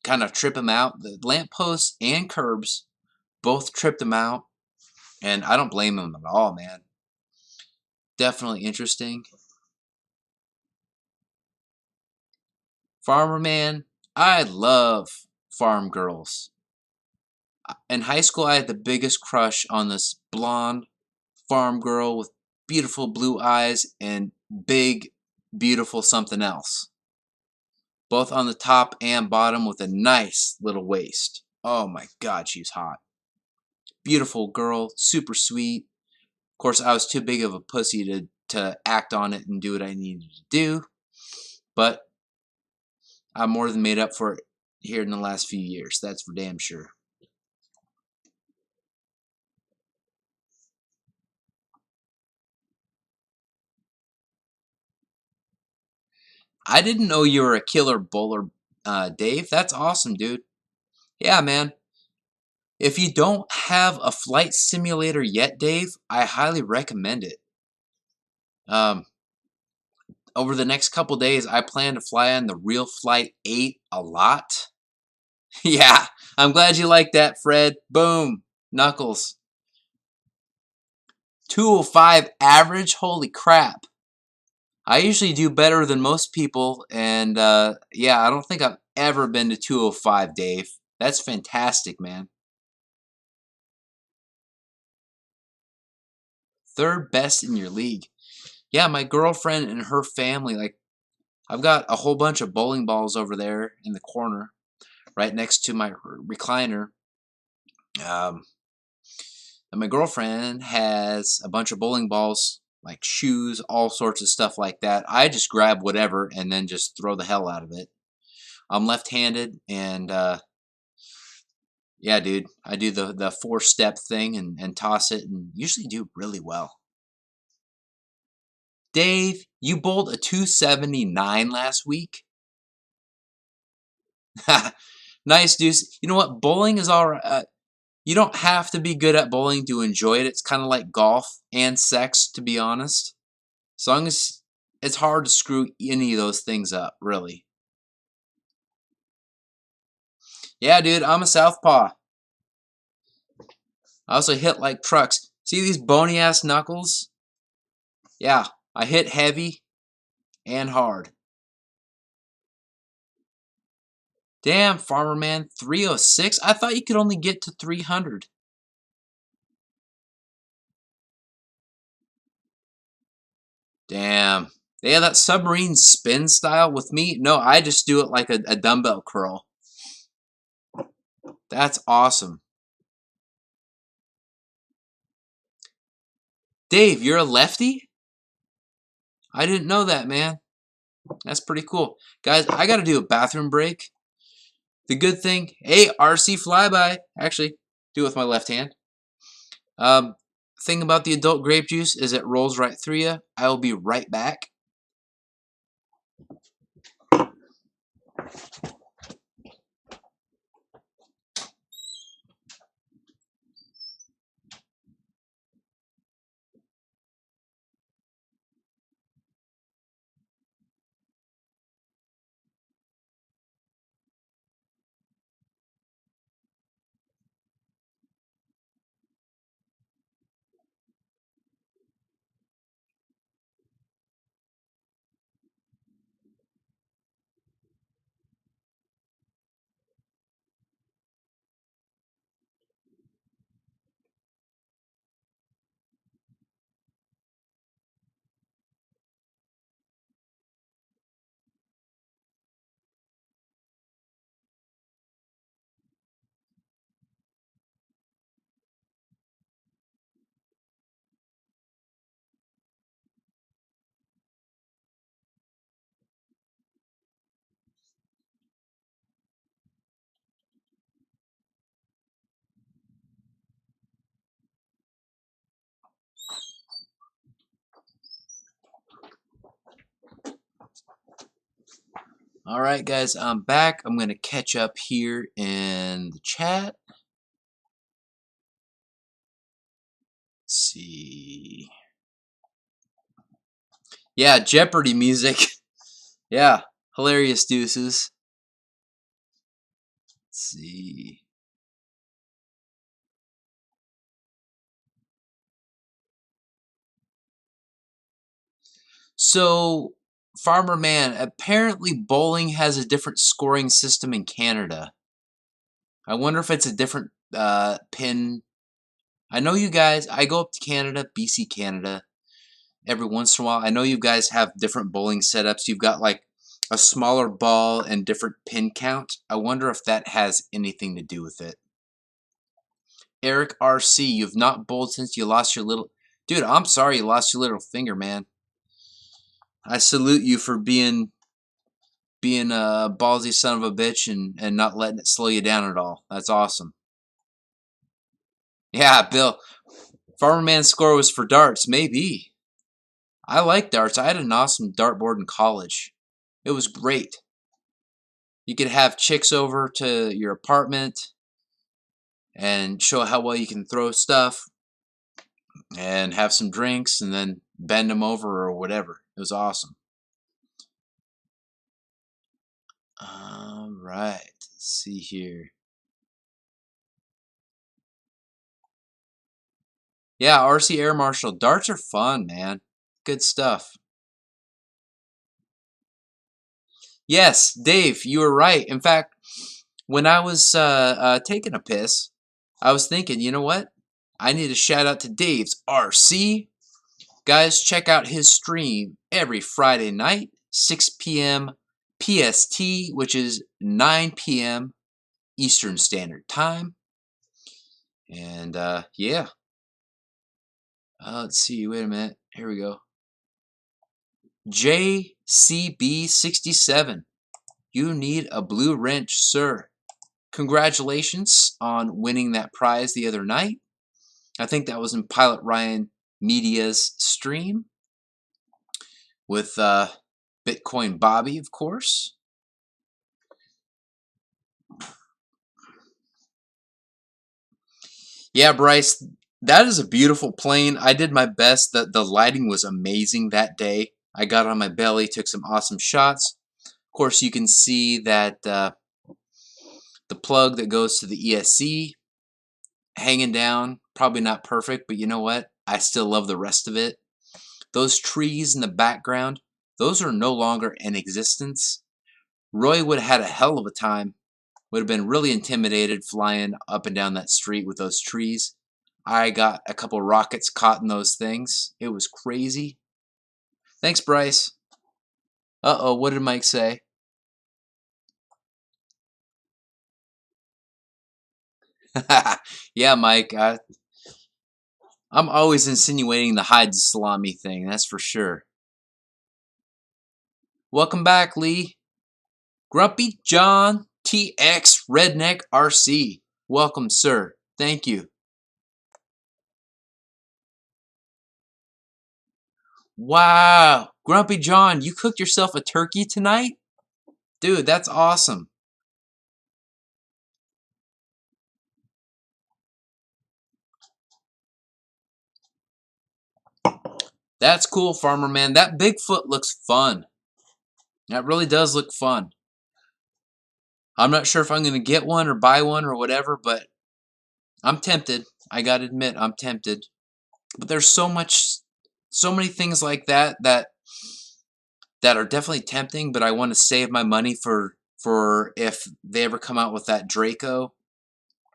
kind of trip him out. The lampposts and curbs both tripped him out. And I don't blame him at all, man. Definitely interesting. Farmer man, I love farm girls. In high school, I had the biggest crush on this blonde farm girl with beautiful blue eyes and big, beautiful something else. Both on the top and bottom with a nice little waist. Oh my God, she's hot. Beautiful girl, super sweet. Of course, I was too big of a pussy to act on it and do what I needed to do. But I more than made up for it here in the last few years. That's for damn sure. I didn't know you were a killer bowler, Dave. That's awesome, dude. Yeah, man. If you don't have a flight simulator yet, Dave, I highly recommend it. Um, over the next couple days, I plan to fly on the Real Flight 8 a lot. Yeah, I'm glad you like that, Fred. Boom. Knuckles. 205 average? Holy crap. I usually do better than most people, and yeah, I don't think I've ever been to 205, Dave. That's fantastic, man. Third best in your league. Yeah, my girlfriend and her family, like, I've got a whole bunch of bowling balls over there in the corner, right next to my recliner. Um, and my girlfriend has a bunch of bowling balls, like shoes, all sorts of stuff like that. I just grab whatever and then just throw the hell out of it. I'm left-handed, and yeah, dude, I do the four-step thing and toss it, and usually do really well. Dave, you bowled a 279 last week. Nice, Deuce. You know what? Bowling is all right. You don't have to be good at bowling to enjoy it. It's kind of like golf and sex, to be honest. As long as it's hard to screw any of those things up, really. Yeah, dude, I'm a southpaw. I also hit like trucks. See these bony ass knuckles? Yeah, I hit heavy and hard. Damn, Farmer Man, 306? I thought you could only get to 300. Damn. Yeah, that submarine spin style with me? No, I just do it like a dumbbell curl. That's awesome. Dave, you're a lefty? I didn't know that, man. That's pretty cool. Guys, I got to do a bathroom break. The good thing, hey, RC flyby. Actually, do it with my left hand. Thing about the adult grape juice is it rolls right through you. I will be right back. Alright guys, I'm back. I'm going to catch up here in the chat. Let's see. Yeah, Jeopardy music. Yeah, hilarious deuces. Let's see. So, Farmer Man, apparently bowling has a different scoring system in Canada. I wonder if it's a different pin. I know you guys, I go up to Canada, BC, Canada, every once in a while. I know you guys have different bowling setups. You've got like a smaller ball and different pin count. I wonder if that has anything to do with it. Eric RC, you've not bowled since you lost your little... Dude, I'm sorry you lost your little finger, man. I salute you for being a ballsy son of a bitch and not letting it slow you down at all. That's awesome. Yeah, Bill. Farmer Man's score was for darts. Maybe. I like darts. I had an awesome dartboard in college. It was great. You could have chicks over to your apartment and show how well you can throw stuff and have some drinks and then bend them over or whatever. It was awesome. Alright, let's see here. Yeah, RC Air Marshal. Darts are fun, man. Good stuff. Yes, Dave, you were right. In fact, when I was taking a piss, I was thinking, you know what? I need to shout out to Dave's RC. Guys, check out his stream every Friday night, 6 p.m. PST, which is 9 p.m. Eastern Standard Time. And yeah. Let's see. Wait a minute. Here we go. JCB67. You need a blue wrench, sir. Congratulations on winning that prize the other night. I think that was in Pilot Ryan Media's stream with Bitcoin Bobby, of course. Yeah, Bryce, that is a beautiful plane. I did my best. The lighting was amazing that day. I got on my belly, took some awesome shots. Of course, you can see that the plug that goes to the ESC hanging down. Probably not perfect, but you know what? I still love the rest of it. Those trees in the background, those are no longer in existence. Roy would have had a hell of a time. Would have been really intimidated flying up and down that street with those trees. I got a couple rockets caught in those things. It was crazy. Thanks, Bryce. Uh-oh, what did Mike say? Yeah, Mike. I'm always insinuating the hide salami thing, that's for sure. Welcome back, Lee. Grumpy John TX Redneck RC. Welcome, sir. Thank you. Wow. Grumpy John, you cooked yourself a turkey tonight? Dude, that's awesome. That's cool, Farmer Man. That Bigfoot looks fun. That really does look fun. I'm not sure if I'm going to get one or buy one or whatever, but I'm tempted. I got to admit, I'm tempted. But there's so many things like that are definitely tempting, but I want to save my money for if they ever come out with that Draco.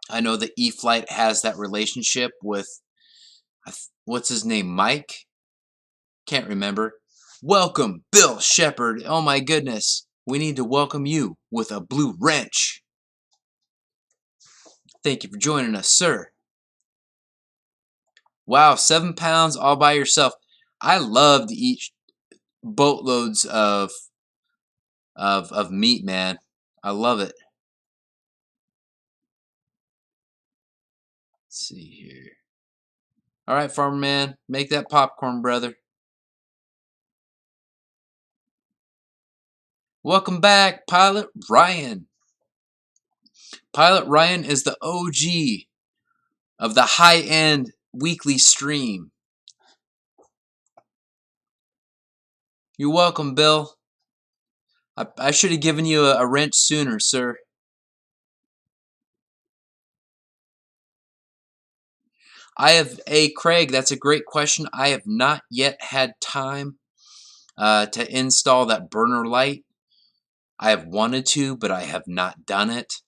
I know that E-flite has that relationship with, what's his name, Mike? Can't remember. Welcome, Bill Shepard. Oh my goodness. We need to welcome you with a blue wrench. Thank you for joining us, sir. Wow, 7 pounds all by yourself. I love to eat boatloads of meat, man. I love it. Let's see here. All right, Farmer Man, make that popcorn, brother. Welcome back, Pilot Ryan. Pilot Ryan is the OG of the high-end weekly stream. You're welcome, Bill. I should have given you a wrench sooner, sir. Craig, that's a great question. I have not yet had time to install that burner light. I have wanted to, but I have not done it.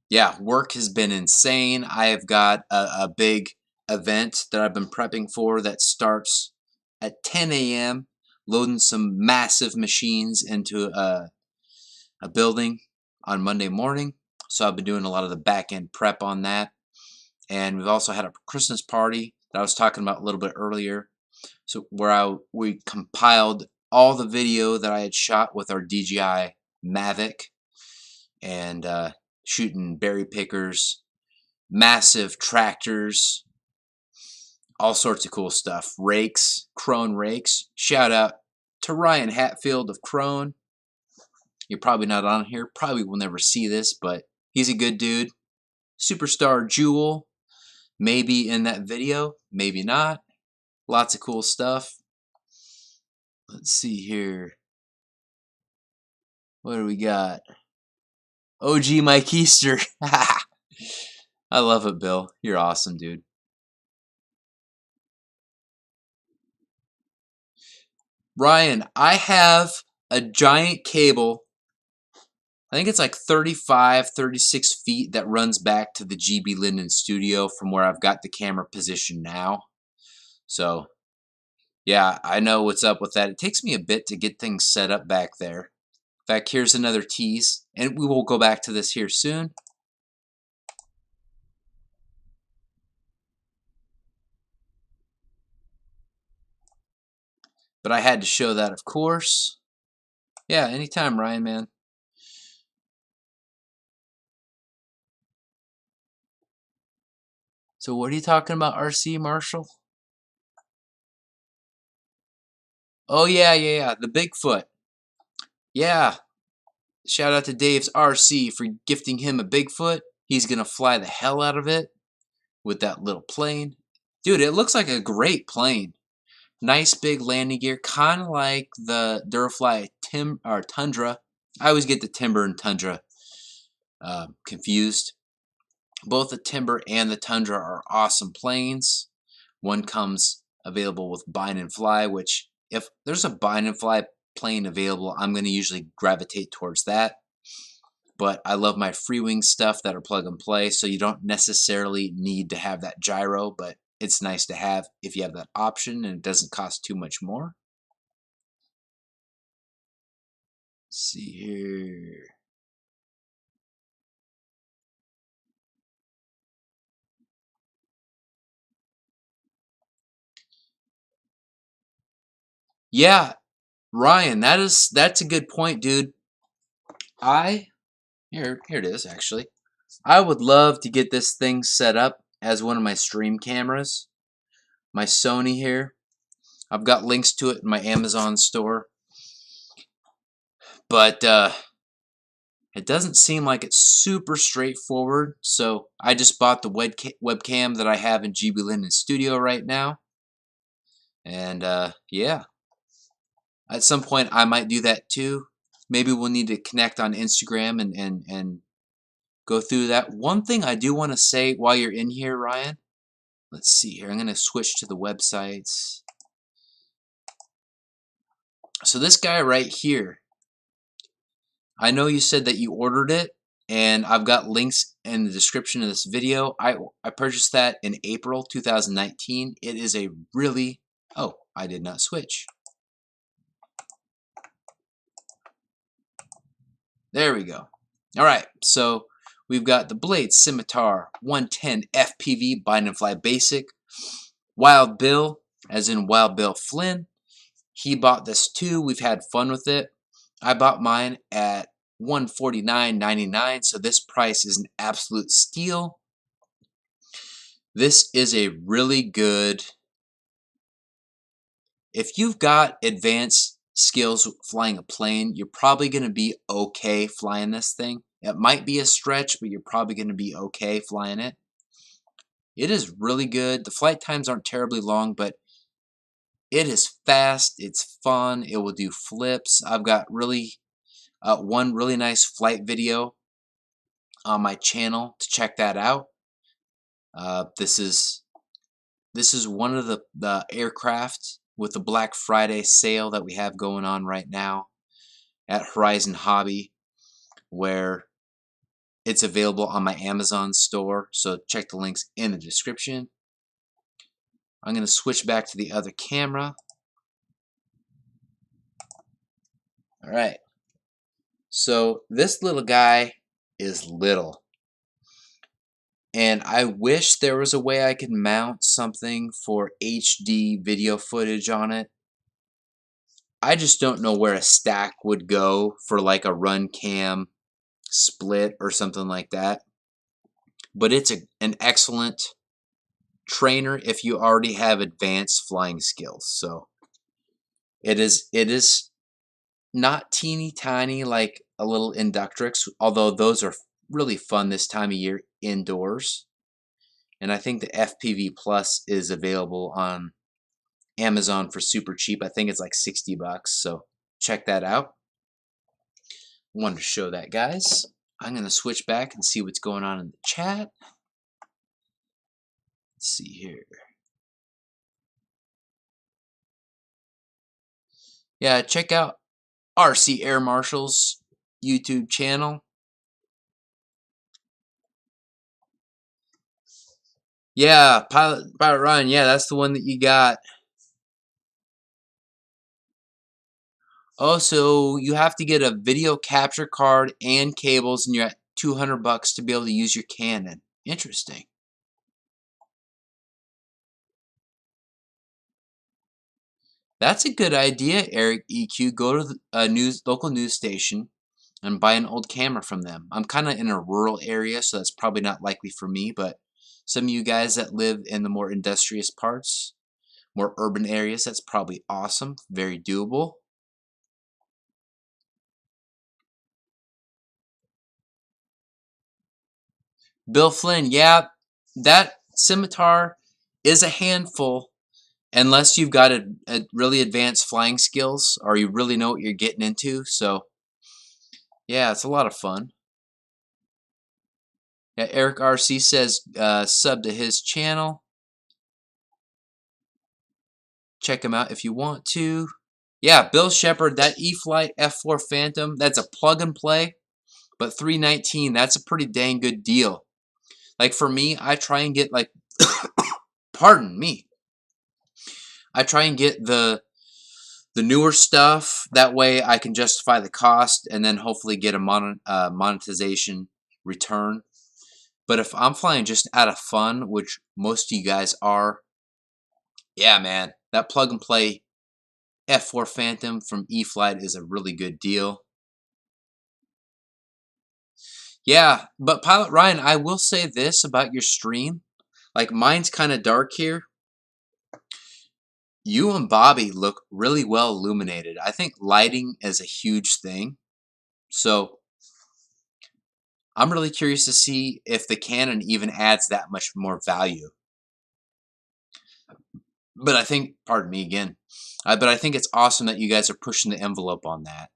Yeah, work has been insane. I have got a big event that I've been prepping for that starts at 10 a.m. Loading some massive machines into a building on Monday morning. So I've been doing a lot of the back end prep on that. And we've also had a Christmas party that I was talking about a little bit earlier. So we compiled all the video that I had shot with our DJI Mavic and shooting berry pickers, massive tractors, all sorts of cool stuff. Rakes, Crone rakes. Shout out to Ryan Hatfield of Crone. You're probably not on here, probably will never see this, but he's a good dude. Superstar Jewel, maybe in that video, maybe not. Lots of cool stuff. Let's see here. What do we got? OG Mike Easter. I love it, Bill. You're awesome, dude. Ryan, I have a giant cable. I think it's like 35, 36 feet that runs back to the GBLynden studio from where I've got the camera positioned now. So, yeah, I know what's up with that. It takes me a bit to get things set up back there. In fact, here's another tease, and we will go back to this here soon. But I had to show that, of course. Yeah, anytime, Ryan, man. So what are you talking about, RC Marshall? Oh, yeah, the Bigfoot. Yeah, shout out to Dave's RC for gifting him a Bigfoot. He's going to fly the hell out of it with that little plane. Dude, it looks like a great plane. Nice big landing gear, kind of like the Durafly Tundra. I always get the Timber and Tundra confused. Both the Timber and the Tundra are awesome planes. One comes available with bind and fly, which if there's a bind and fly plane available, I'm going to usually gravitate towards that. But I love my free wing stuff that are plug and play, so you don't necessarily need to have that gyro, but it's nice to have if you have that option and it doesn't cost too much more. Let's see here. Yeah, Ryan, that's a good point, dude. Here it is actually. I would love to get this thing set up as one of my stream cameras. My Sony here. I've got links to it in my Amazon store. But it doesn't seem like it's super straightforward. So I just bought the webcam that I have in GBLynden Studio right now. And yeah. At some point I might do that too. Maybe we'll need to connect on Instagram and go through that. One thing I do want to say while you're in here, Ryan. Let's see here. I'm going to switch to the websites. So this guy right here, I know you said that you ordered it, and I've got links in the description of this video. I purchased that in April 2019. It is a really... Oh, I did not switch. There we go. All right, so we've got the Blade Scimitar 110 FPV Bind and Fly Basic. Wild Bill, as in Wild Bill Flynn. He bought this too. We've had fun with it. I bought mine at $149.99, so this price is an absolute steal. This is a really good... If you've got advanced skills flying a plane, you're probably going to be okay flying this thing. It might be a stretch, but you're probably going to be okay flying it. It is really good. The flight times aren't terribly long, but it is fast. It's fun. It will do flips. I've got one really nice flight video on my channel to check that out. This is one of the aircraft with the Black Friday sale that we have going on right now at Horizon Hobby, where it's available on my Amazon store. So check the links in the description. I'm going to switch back to the other camera. All right. So this little guy is little. And I wish there was a way I could mount something for HD video footage on it. I just don't know where a stack would go for like a run cam split or something like that. But it's an excellent trainer if you already have advanced flying skills. So it is not teeny tiny like a little Inductrix, although those are really fun this time of year indoors. And I think the FPV Plus is available on Amazon for super cheap. I think it's like 60 bucks, so check that out. Wanted to show that, guys. I'm going to switch back and see what's going on in the chat. Let's see here. Yeah, check out RC Air Marshal's YouTube channel. Yeah, Pilot Ryan, yeah, that's the one that you got. Oh, so you have to get a video capture card and cables, and you're at 200 bucks to be able to use your Canon. Interesting. That's a good idea, Eric EQ. Go to a local news station and buy an old camera from them. I'm kind of in a rural area, so that's probably not likely for me, but some of you guys that live in the more industrious parts, more urban areas, that's probably awesome. Very doable. Bill Flynn, yeah, that Scimitar is a handful unless you've got a really advanced flying skills or you really know what you're getting into. So, yeah, it's a lot of fun. Yeah, Eric RC says sub to his channel. Check him out if you want to. Yeah, Bill Shepard, that E-flite F4 Phantom, that's a plug and play, but $319, that's a pretty dang good deal. Like for me, I try and get like, pardon me, I try and get the newer stuff. That way I can justify the cost and then hopefully get a monetization return. But if I'm flying just out of fun, which most of you guys are, yeah, man, that plug and play F4 Phantom from E-flite is a really good deal. Yeah, but Pilot Ryan, I will say this about your stream. Like mine's kind of dark here. You and Bobby look really well illuminated. I think lighting is a huge thing. So I'm really curious to see if the Canon even adds that much more value. But I think, pardon me again, but I think it's awesome that you guys are pushing the envelope on that.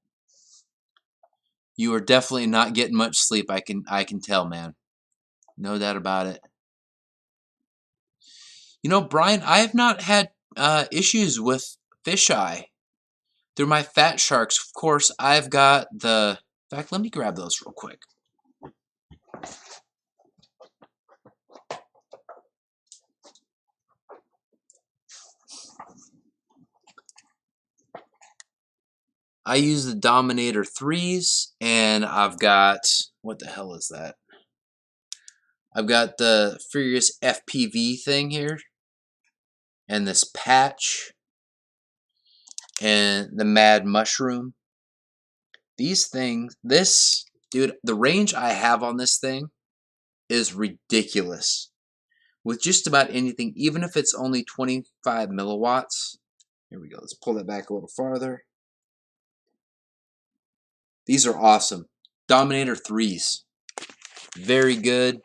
You are definitely not getting much sleep. I can tell, man. No doubt about it. You know, Brian, I have not had issues with fisheye. Through my Fat Sharks, of course, I've got the... In fact, let me grab those real quick. I use the Dominator 3s, and I've got... What the hell is that? I've got the Furious FPV thing here, and this patch, and the Mad Mushroom. These things, dude, the range I have on this thing is ridiculous. With just about anything, even if it's only 25 milliwatts. Here we go, let's pull that back a little farther. These are awesome. Dominator 3s. Very good.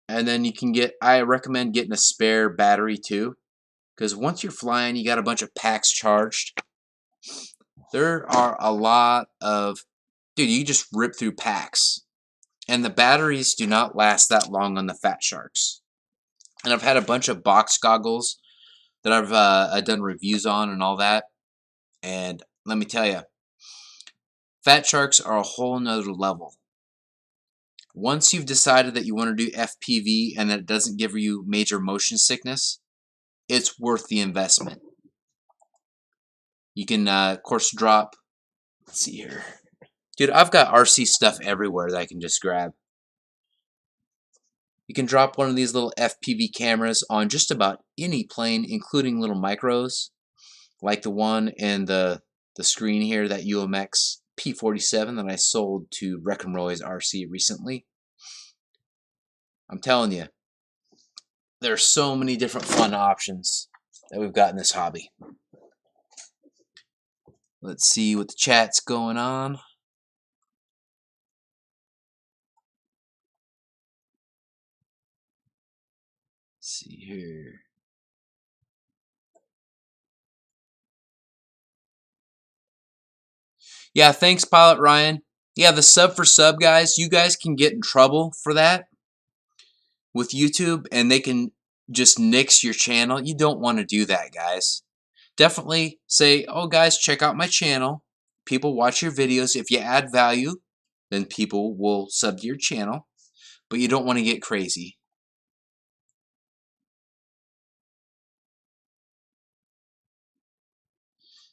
And then you can get, I recommend getting a spare battery too. Because once you're flying, you got a bunch of packs charged. There are a lot of, dude, you just rip through packs. And the batteries do not last that long on the Fat Sharks. And I've had a bunch of box goggles that I've done reviews on and all that. And let me tell you, Fat Sharks are a whole nother level. Once you've decided that you want to do FPV and that it doesn't give you major motion sickness, it's worth the investment. You can, of course, drop, let's see here. Dude, I've got RC stuff everywhere that I can just grab. You can drop one of these little FPV cameras on just about any plane, including little micros, like the one in the screen here, that UMX P47 that I sold to Breckenroy's RC recently. I'm telling you, there are so many different fun options that we've got in this hobby. Let's see what the chat's going on. Let's see here. Yeah, thanks, Pilot Ryan. Yeah, the sub for sub guys, you guys can get in trouble for that with YouTube, and they can just nix your channel. You don't want to do that, guys. Definitely say, oh, guys, check out my channel. People watch your videos. If you add value, then people will sub to your channel. But you don't want to get crazy.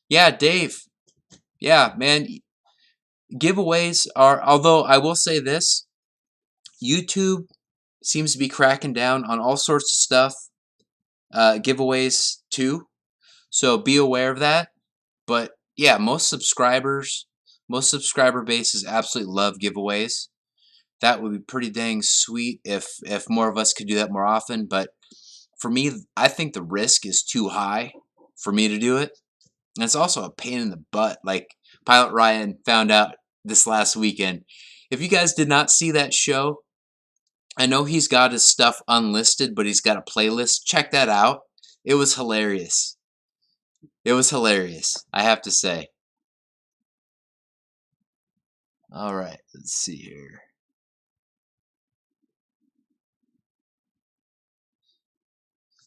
Yeah, Dave. Yeah, man. Giveaways are, although I will say this, YouTube seems to be cracking down on all sorts of stuff, giveaways too. So be aware of that. But yeah, most subscriber bases absolutely love giveaways. That would be pretty dang sweet if more of us could do that more often. But for me, I think the risk is too high for me to do it. And it's also a pain in the butt. Like Pilot Ryan found out this last weekend. If you guys did not see that show, I know he's got his stuff unlisted, but he's got a playlist. Check that out. It was hilarious. It was hilarious, I have to say. All right, let's see here.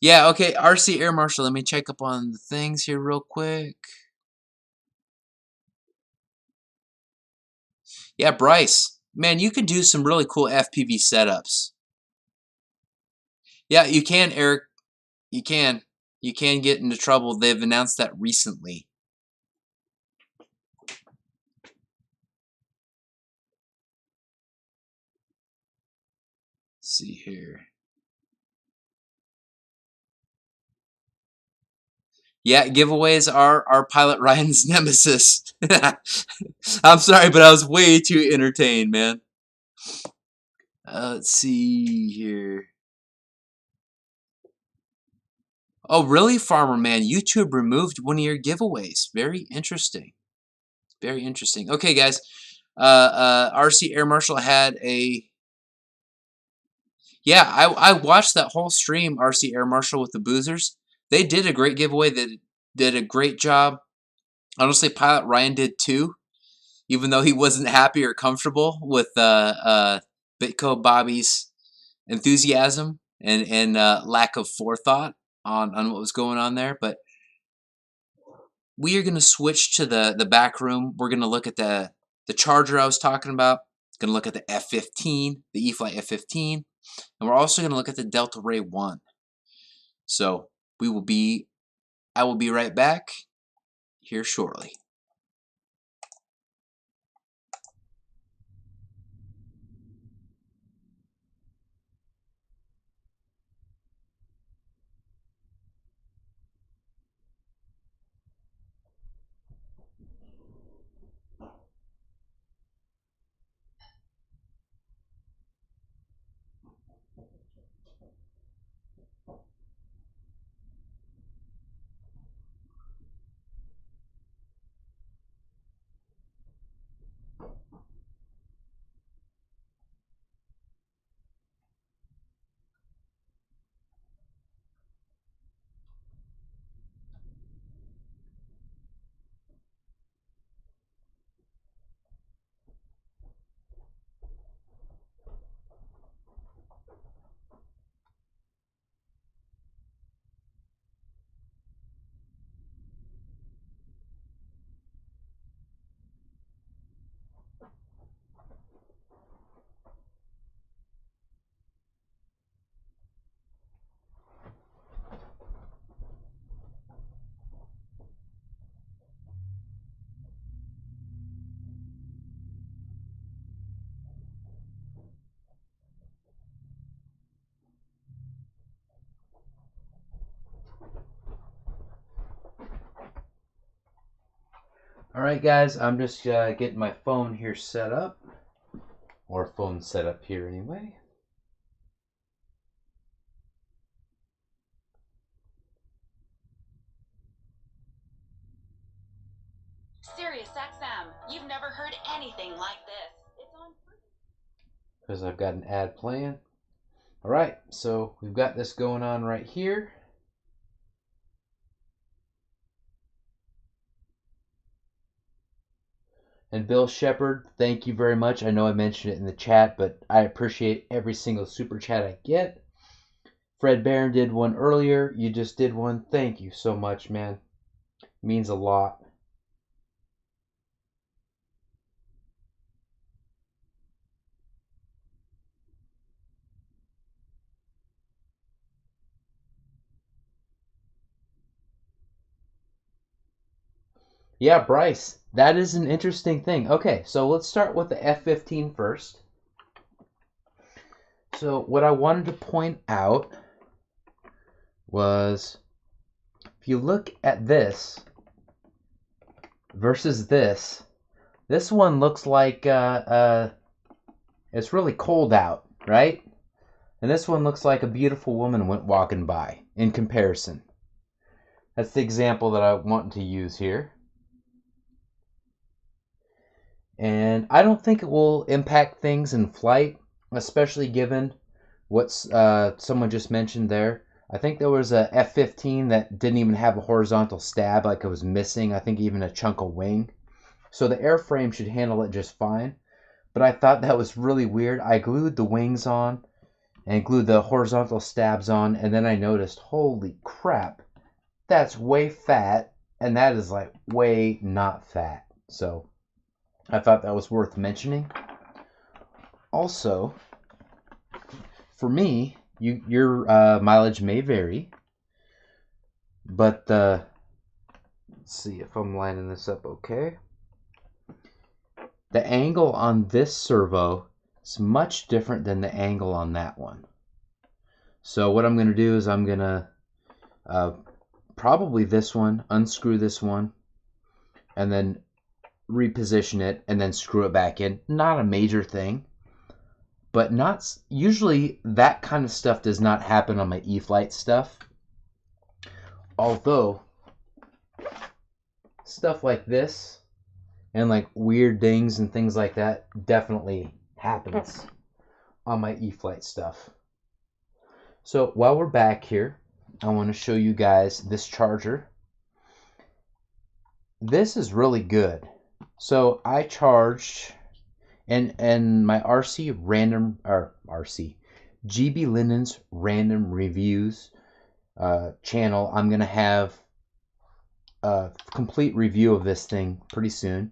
Yeah, okay, RC Air Marshal. Let me check up on the things here real quick. Yeah, Bryce. Man, you can do some really cool FPV setups. Yeah, you can, Eric. You can. You can get into trouble. They've announced that recently. Let's see here. Yeah, giveaways are Pilot Ryan's nemesis. I'm sorry, but I was way too entertained, man. Let's see here. Oh, really, Farmer Man? YouTube removed one of your giveaways. Very interesting. Very interesting. Okay, guys. RC Air Marshal had a... Yeah, I watched that whole stream, RC Air Marshal with the boozers. They did a great giveaway. They did a great job. Honestly, Pilot Ryan did too, even though he wasn't happy or comfortable with Bitco Bobby's enthusiasm and lack of forethought on what was going on there. But we are going to switch to the back room. We're going to look at the charger I was talking about. Going to look at the F-15, the E-flite F-15. And we're also going to look at the Delta Ray 1. So I will be right back here shortly. Alright guys, I'm just getting my phone here set up. Or phone set up here anyway. Sirius XM, you've never heard anything like this. It's on because I've got an ad playing. Alright, so we've got this going on right here. And Bill Shepard, thank you very much. I know I mentioned it in the chat, but I appreciate every single super chat I get. Fred Barron did one earlier. You just did one. Thank you so much, man. It means a lot. Yeah, Bryce, that is an interesting thing. Okay, so let's start with the F-15 first. So what I wanted to point out was, if you look at this versus this one looks like it's really cold out, right? And this one looks like a beautiful woman went walking by in comparison. That's the example that I want to use here. And I don't think it will impact things in flight, especially given what someone just mentioned there. I think there was a F-15 that didn't even have a horizontal stab, like it was missing, I think even a chunk of wing. So the airframe should handle it just fine. But I thought that was really weird. I glued the wings on and glued the horizontal stabs on, and then I noticed, holy crap, that's way fat, and that is like way not fat. So I thought that was worth mentioning. Also, for me, your mileage may vary, but let's see if I'm lining this up okay. The angle on this servo is much different than the angle on that one. So what I'm going to do is I'm going to probably this one, unscrew this one, and then reposition it and then screw it back in. Not a major thing, but not usually that kind of stuff does not happen on my E-flite stuff. Although stuff like this and like weird dings and things like that definitely happens on my E-flite stuff. So while we're back here, I want to show you guys this charger. This is really good. So I charged, and my GBLynden's random reviews channel, I'm gonna have a complete review of this thing pretty soon.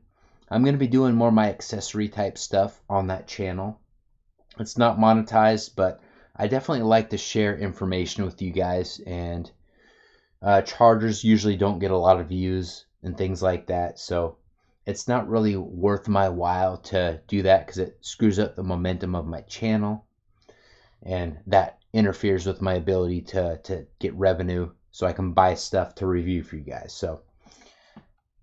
I'm gonna be doing more of my accessory type stuff on that channel. It's not monetized, but I definitely like to share information with you guys, and chargers usually don't get a lot of views and things like that, so it's not really worth my while to do that because it screws up the momentum of my channel, and that interferes with my ability to get revenue so I can buy stuff to review for you guys. So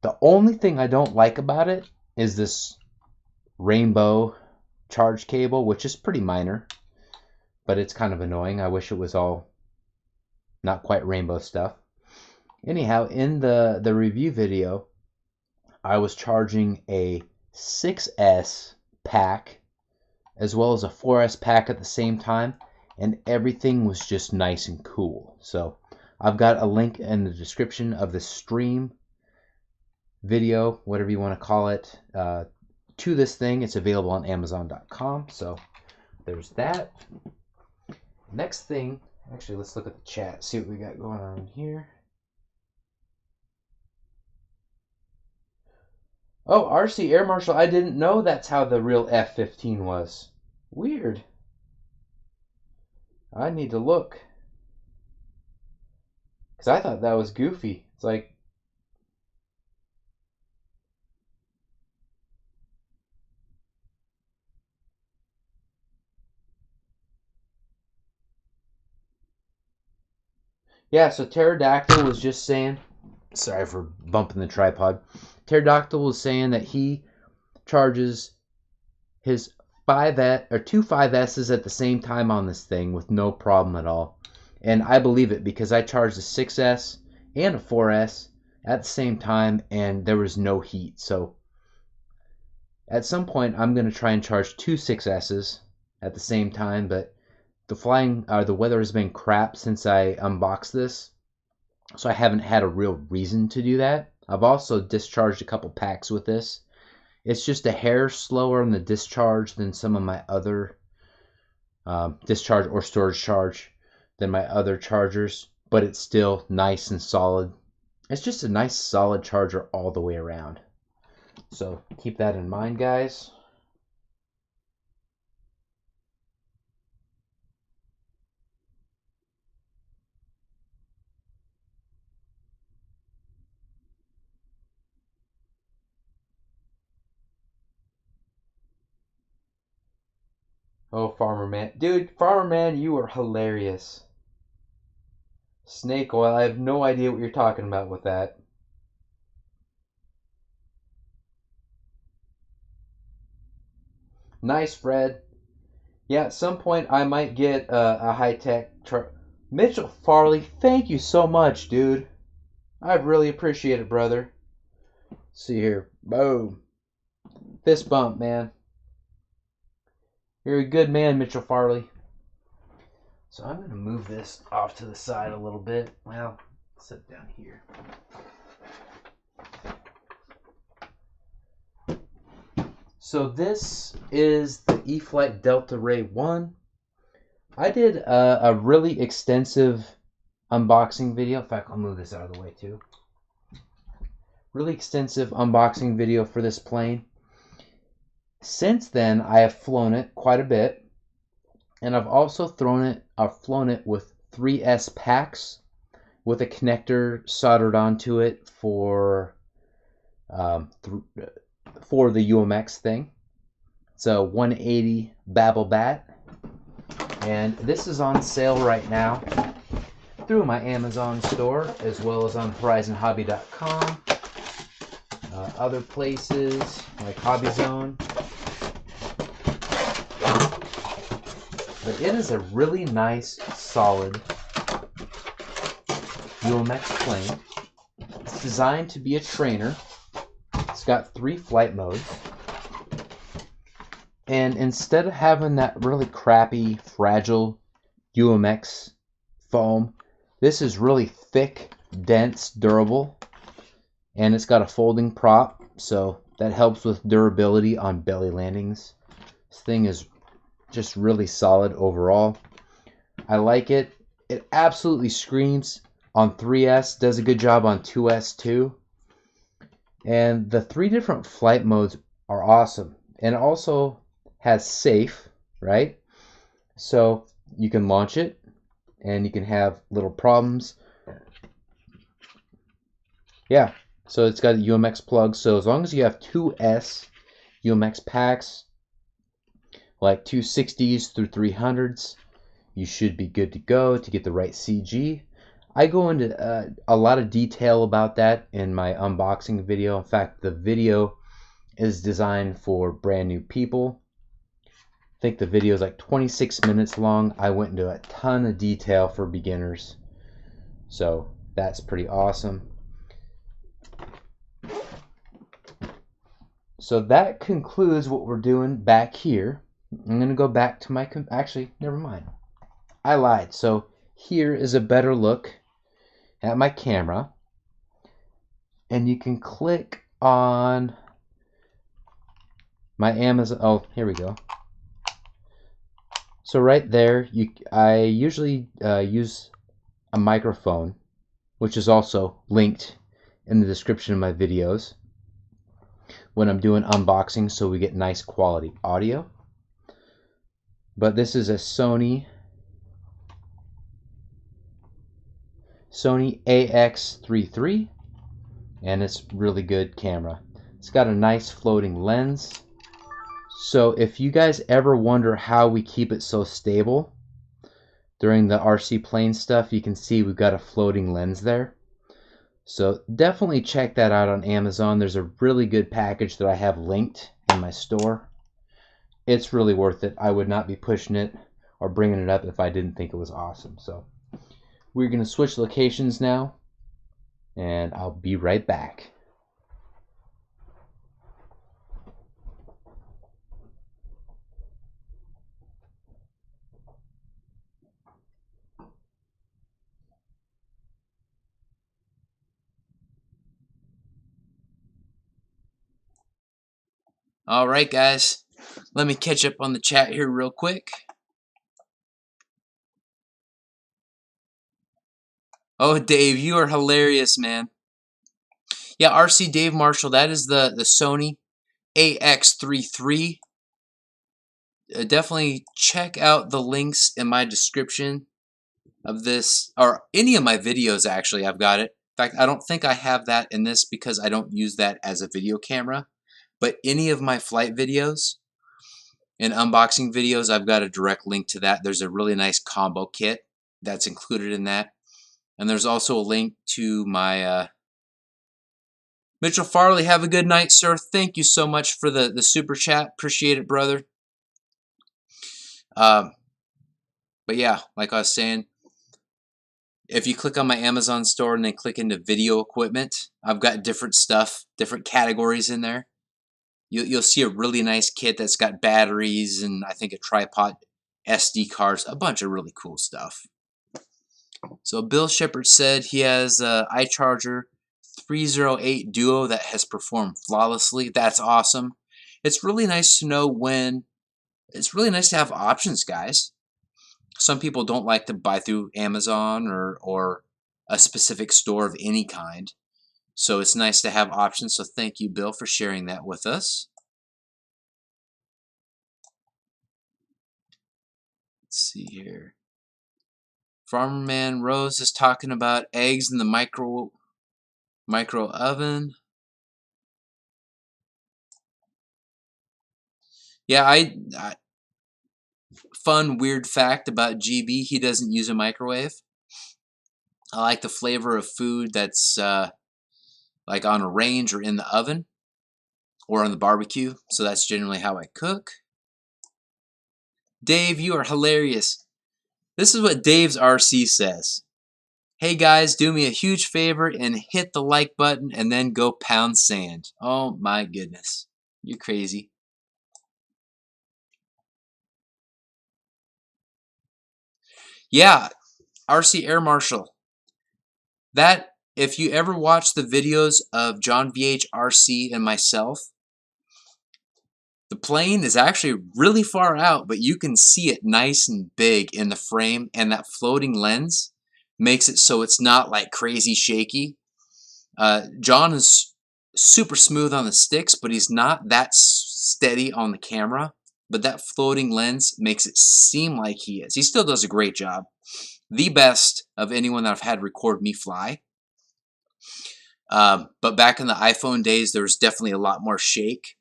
the only thing I don't like about it is this rainbow charge cable, which is pretty minor, but it's kind of annoying. I wish it was all not quite rainbow stuff. Anyhow, in the review video, I was charging a 6S pack as well as a 4S pack at the same time, and everything was just nice and cool. So I've got a link in the description of the stream video, whatever you want to call it, to this thing. It's available on Amazon.com. So there's that. Next thing, actually, let's look at the chat, see what we got going on here. Oh, RC Air Marshal, I didn't know that's how the real F-15 was. Weird. I need to look. Because I thought that was goofy. It's like, yeah, so Pterodactyl was just saying Sorry for bumping the tripod. Pterodactyl was saying that he charges his two 5S's at the same time on this thing with no problem at all. And I believe it because I charged a 6S and a 4S at the same time and there was no heat. So at some point I'm going to try and charge two 6S's at the same time, but the weather has been crap since I unboxed this, so I haven't had a real reason to do that. I've also discharged a couple packs with this. It's just a hair slower on the discharge than some of my other discharge or storage charge than my other chargers, but it's still nice and solid. It's just a nice solid charger all the way around. So keep that in mind, guys. Oh, Farmer Man. Dude, Farmer Man, you are hilarious. Snake oil, I have no idea what you're talking about with that. Nice, Fred. Yeah, at some point I might get a high-tech Mitchell Farley, thank you so much, dude. I really appreciate it, brother. See here. Boom. Fist bump, man. You're a good man, Mitchell Farley. So I'm going to move this off to the side a little bit. Well, sit down here. So this is the E-flite Delta Ray 1. I did a really extensive unboxing video. In fact, I'll move this out of the way too. Really extensive unboxing video for this plane. Since then, I have flown it quite a bit, and I've also flown it with 3S packs with a connector soldered onto it for the UMX thing. It's a 180 Babel Bat, and this is on sale right now through my Amazon store as well as on HorizonHobby.com, other places like Hobby Zone. But it is a really nice, solid UMX plane. It's designed to be a trainer. It's got 3 flight modes. And instead of having that really crappy, fragile UMX foam, this is really thick, dense, durable. And it's got a folding prop, so that helps with durability on belly landings. This thing is just really solid overall. I like it. It absolutely screams on 3S, does a good job on 2S too. And the 3 different flight modes are awesome. And it also has SAFE, right? So you can launch it and you can have little problems. Yeah, so it's got a UMX plug. So as long as you have 2S UMX packs, like 260s through 300s, you should be good to go to get the right CG. I go into a lot of detail about that in my unboxing video. In fact, the video is designed for brand new people. I think the video is like 26 minutes long. I went into a ton of detail for beginners. So that's pretty awesome. So that concludes what we're doing back here. I'm going to go back to my... Actually, never mind. I lied. So here is a better look at my camera. And you can click on my Amazon... Oh, here we go. So right there, I usually use a microphone, which is also linked in the description of my videos when I'm doing unboxing, so we get nice quality audio. But this is a Sony AX3 III, and it's really good camera. It's got a nice floating lens. So if you guys ever wonder how we keep it so stable during the RC plane stuff, you can see we've got a floating lens there. So definitely check that out on Amazon. There's a really good package that I have linked in my store. It's really worth it. I would not be pushing it or bringing it up if I didn't think it was awesome. So we're going to switch locations now, and I'll be right back. All right, guys. Let me catch up on the chat here real quick. Oh, Dave, you are hilarious, man. Yeah, RC Dave Marshall, that is the Sony AX3 III. Definitely check out the links in my description of this, or any of my videos, actually. I've got it. In fact, I don't think I have that in this because I don't use that as a video camera. But any of my flight videos and unboxing videos, I've got a direct link to that. There's a really nice combo kit that's included in that. And there's also a link to my Mitchell Farley. Have a good night, sir. Thank you so much for the super chat. Appreciate it, brother. But yeah, like I was saying, if you click on my Amazon store and then click into video equipment, I've got different stuff, different categories in there. You'll see a really nice kit that's got batteries and I think a tripod, SD cards, a bunch of really cool stuff. So Bill Shepard said he has a iCharger 308 Duo that has performed flawlessly. That's awesome. It's really nice to know when, it's really nice to have options, guys. Some people don't like to buy through Amazon or a specific store of any kind. So it's nice to have options. So thank you, Bill, for sharing that with us. Let's see here. Farmerman Rose is talking about eggs in the micro oven. Yeah, I fun weird fact about GB, he doesn't use a microwave. I like the flavor of food that's like on a range or in the oven or on the barbecue, so that's generally how I cook. Dave, you are hilarious. This is what Dave's RC says. Hey guys, do me a huge favor and hit the like button and then go pound sand. Oh my goodness. You're crazy. Yeah, RC Air Marshal. That, if you ever watch the videos of John VH RC and myself, the plane is actually really far out, but you can see it nice and big in the frame, and that floating lens makes it so it's not like crazy shaky. John is super smooth on the sticks, but he's not that steady on the camera. But that floating lens makes it seem like he is. He still does a great job. The best of anyone that I've had record me fly. But back in the iPhone days, there was definitely a lot more shake.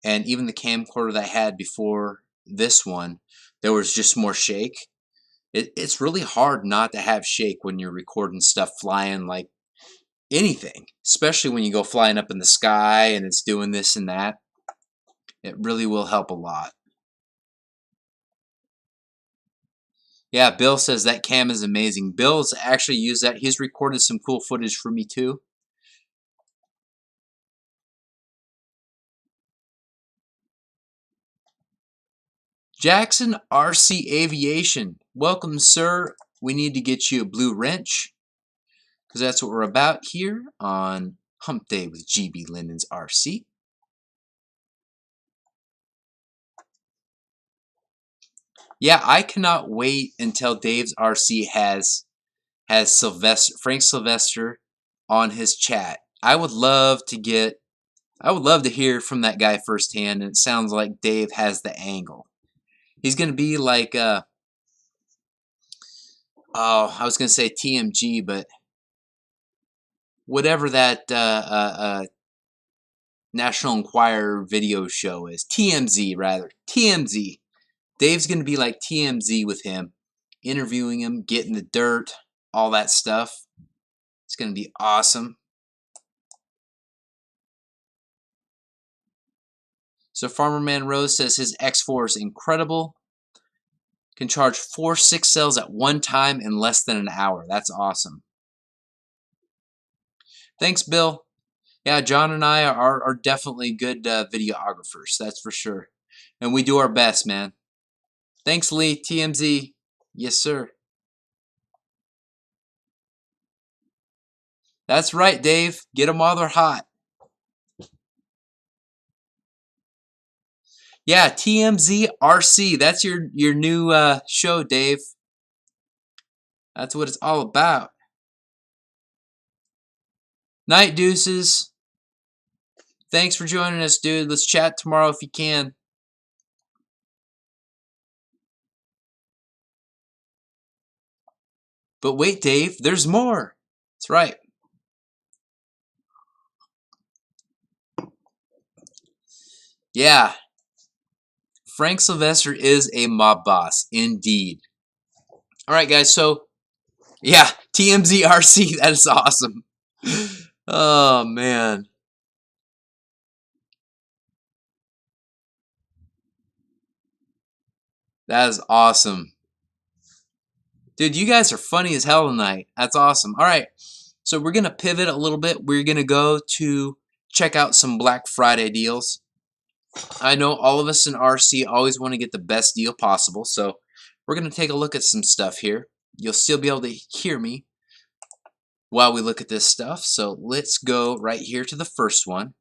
And even the camcorder that I had before this one, there was just more shake. It's really hard not to have shake when you're recording stuff flying like anything, especially when you go flying up in the sky and it's doing this and that. It really will help a lot. Yeah, Bill says that cam is amazing. Bill's actually used that. He's recorded some cool footage for me too. Jackson RC Aviation. Welcome, sir. We need to get you a blue wrench because that's what we're about here on Hump Day with GBLynden's RC. Yeah, I cannot wait until Dave's RC has Frank Sylvester on his chat. I would love to hear from that guy firsthand, and it sounds like Dave has the angle. He's going to be like, I was going to say TMG, but whatever that National Enquirer video show is. TMZ, rather. TMZ. Dave's going to be like TMZ with him, interviewing him, getting the dirt, all that stuff. It's going to be awesome. So Farmer Man Rose says his X4 is incredible. Can charge 4 6 cells at one time in less than an hour. That's awesome. Thanks, Bill. Yeah, John and I are definitely good videographers. That's for sure. And we do our best, man. Thanks, Lee. TMZ. Yes, sir. That's right, Dave. Get them while they're hot. Yeah, TMZ RC. That's your new show, Dave. That's what it's all about. Night, deuces. Thanks for joining us, dude. Let's chat tomorrow if you can. But wait, Dave, there's more. That's right. Yeah. Frank Sylvester is a mob boss, indeed. All right, guys, so, yeah, TMZ RC, that is awesome. Oh, man. That is awesome. Dude, you guys are funny as hell tonight. That's awesome. All right, so we're going to pivot a little bit. We're going to go to check out some Black Friday deals. I know all of us in RC always want to get the best deal possible, so we're going to take a look at some stuff here. You'll still be able to hear me while we look at this stuff, so let's go right here to the first one.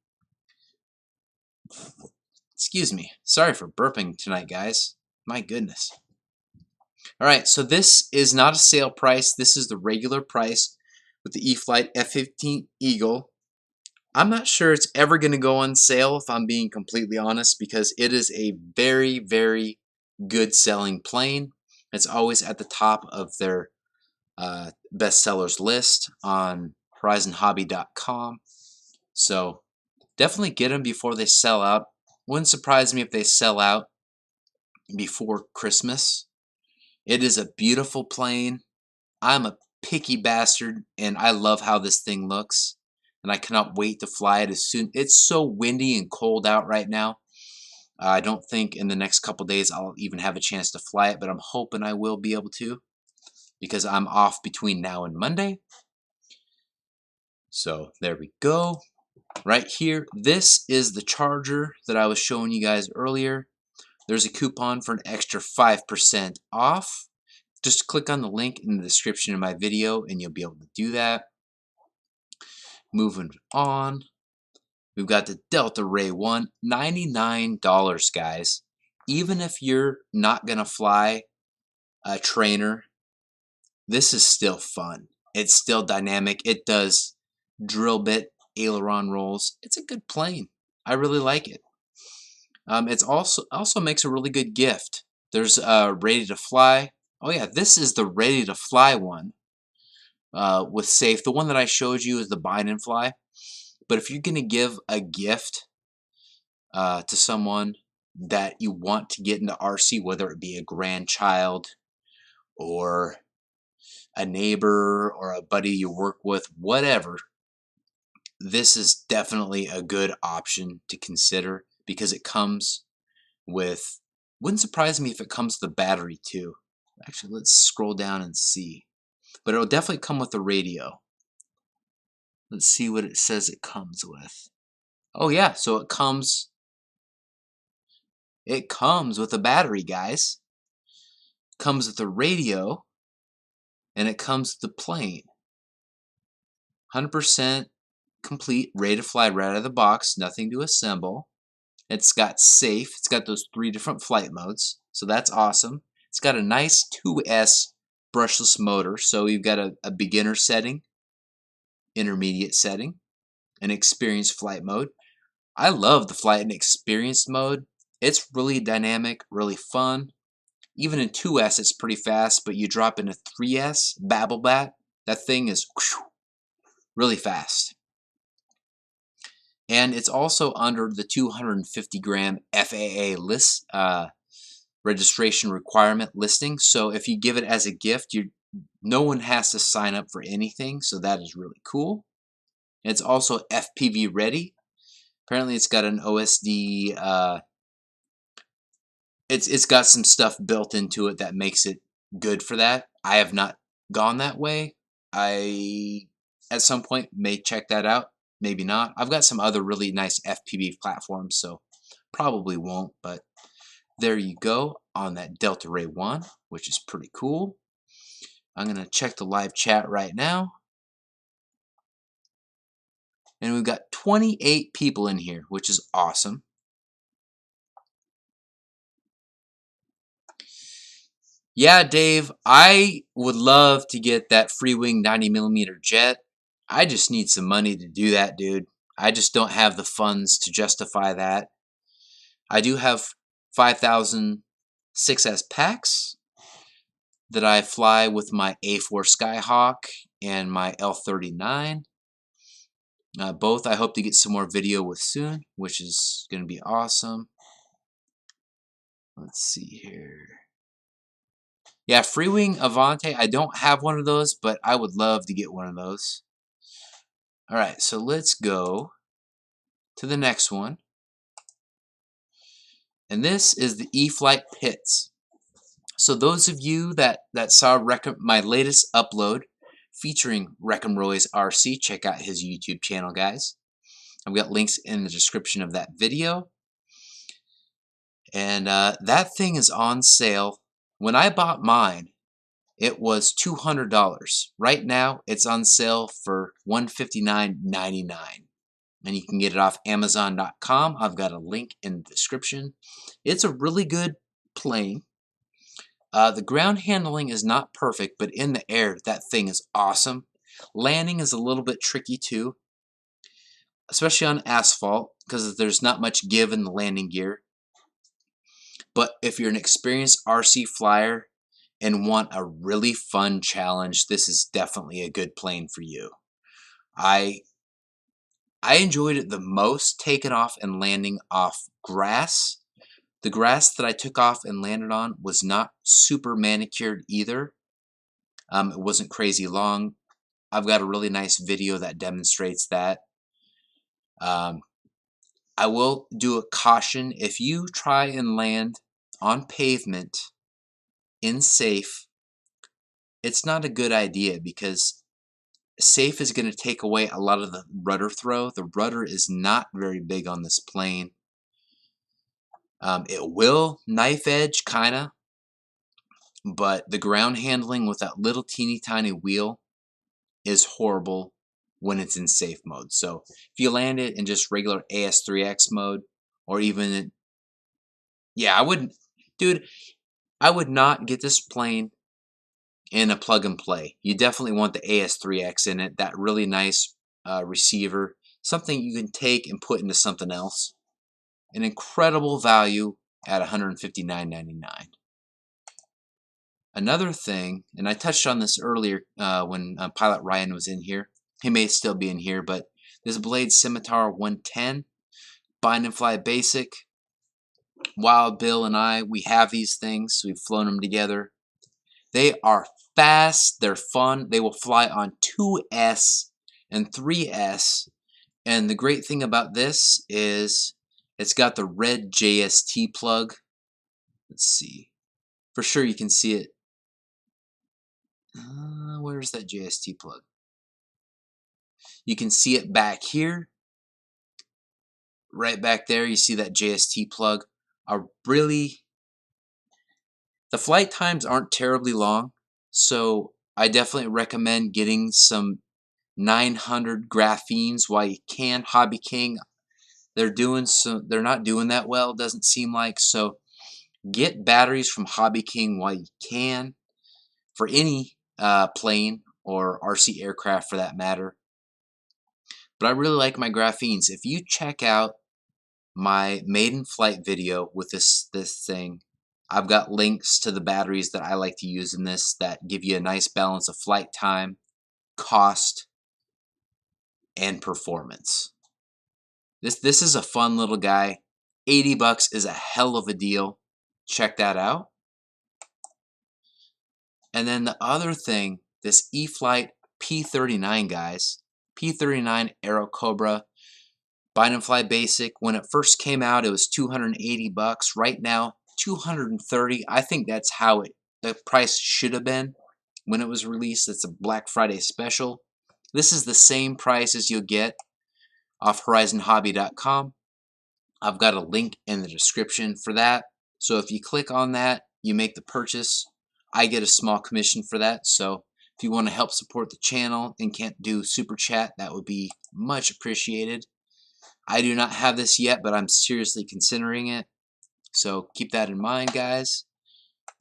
Excuse me. Sorry for burping tonight, guys. My goodness. All right, so this is not a sale price. This is the regular price with the E-flite F-15 Eagle. I'm not sure it's ever going to go on sale, if I'm being completely honest, because it is a very, very good selling plane. It's always at the top of their bestsellers list on horizonhobby.com. So definitely get them before they sell out. Wouldn't surprise me if they sell out before Christmas. It is a beautiful plane. I'm a picky bastard, and I love how this thing looks. And I cannot wait to fly it as soon. It's so windy and cold out right now. I don't think in the next couple days I'll even have a chance to fly it, but I'm hoping I will be able to, because I'm off between now and Monday. So there we go. Right here, this is the charger that I was showing you guys earlier. There's a coupon for an extra 5% off. Just click on the link in the description of my video and you'll be able to do that. Moving on, we've got the Delta Ray 1, $99, guys. Even if you're not going to fly a trainer, this is still fun. It's still dynamic. It does drill bit aileron rolls. It's a good plane. I really like it. It's also makes a really good gift. There's ready to fly. Oh yeah, this is the ready to fly one with SAFE. The one that I showed you is the bind and fly. But if you're going to give a gift to someone that you want to get into RC, whether it be a grandchild or a neighbor or a buddy you work with, whatever, this is definitely a good option to consider because it comes with, wouldn't surprise me if it comes with the battery too. Actually, let's scroll down and see. But it'll definitely come with the radio. Let's see what it says it comes with. Oh yeah, so it comes with a battery, guys. It comes with the radio, and it comes with the plane. 100% complete, ready to fly right out of the box, nothing to assemble. It's got SAFE. It's got those 3 different flight modes, so that's awesome. It's got a nice 2S brushless motor, so you've got a beginner setting, intermediate setting, and experienced flight mode. I love the flight and experienced mode. It's really dynamic, really fun. Even in 2S, it's pretty fast, but you drop into 3S, Babblebat, that thing is really fast. And it's also under the 250-gram FAA registration requirement listing. So if you give it as a gift, you're No one has to sign up for anything, so that is really cool. It's also FPV ready. Apparently it's got an OSD, it's got some stuff built into it that makes it good for that. I have not gone that way. I, at some point, may check that out. Maybe not. I've got some other really nice FPV platforms, so probably won't, but there you go on that Delta Ray 1, which is pretty cool. I'm going to check the live chat right now. And we've got 28 people in here, which is awesome. Yeah, Dave, I would love to get that free-wing 90mm jet. I just need some money to do that, dude. I just don't have the funds to justify that. I do have 5,000 6S packs that I fly with my A4 Skyhawk and my L39. Both I hope to get some more video with soon, which is going to be awesome. Let's see here. Yeah, Freewing Avante, I don't have one of those, but I would love to get one of those. Alright, so let's go to the next one. And this is the E-flite Pits. So those of you that saw my latest upload featuring Wreckham Roy's RC, check out his YouTube channel, guys. I've got links in the description of that video. And that thing is on sale. When I bought mine, it was $200. Right now, it's on sale for $159.99. And you can get it off Amazon.com. I've got a link in the description. It's a really good plane. The ground handling is not perfect, but in the air, that thing is awesome. Landing is a little bit tricky too, especially on asphalt, because there's not much give in the landing gear. But if you're an experienced RC flyer and want a really fun challenge, this is definitely a good plane for you. I enjoyed it the most taking off and landing off grass. The grass that I took off and landed on was not super manicured either. It wasn't crazy long. I've got a really nice video that demonstrates that. I will do a caution. If you try and land on pavement in SAFE, it's not a good idea because SAFE is going to take away a lot of the rudder throw. The rudder is not very big on this plane. It will knife edge, kind of, but the ground handling with that little teeny tiny wheel is horrible when it's in SAFE mode. So if you land it in just regular AS3X mode, or even, yeah, I would not get this plane in a plug and play. You definitely want the AS3X in it, that really nice receiver, something you can take and put into something else. An incredible value at $159.99. Another thing, and I touched on this earlier when Pilot Ryan was in here. He may still be in here, but this Blade Scimitar 110, BNF Basic. Wild Bill and I, we have these things. We've flown them together. They are fast. They're fun. They will fly on 2S and 3S. And the great thing about this is it's got the red JST plug. Let's see. For sure you can see it. Where's that JST plug? You can see it back here. Right back there, you see that JST plug. The flight times aren't terribly long, so I definitely recommend getting some 900 graphines while you can. Hobby King, they're not doing that well, doesn't seem like, so get batteries from Hobby King while you can for any plane or RC aircraft for that matter. But I really like my graphines. If you check out my maiden flight video with this thing, I've got links to the batteries that I like to use in this that give you a nice balance of flight time, cost, and performance. This is a fun little guy. $80 is a hell of a deal. Check that out. And then the other thing this E-flite P39, guys. P39 Aero Cobra. BNF Basic. When it first came out, it was $280. Right now, $230. I think that's how the price should have been when it was released. It's a Black Friday special. This is the same price as you'll get off horizonhobby.com. I've got a link in the description for that. So if you click on that, you make the purchase. I get a small commission for that. So if you want to help support the channel and can't do super chat, that would be much appreciated. I do not have this yet, but I'm seriously considering it. So keep that in mind, guys.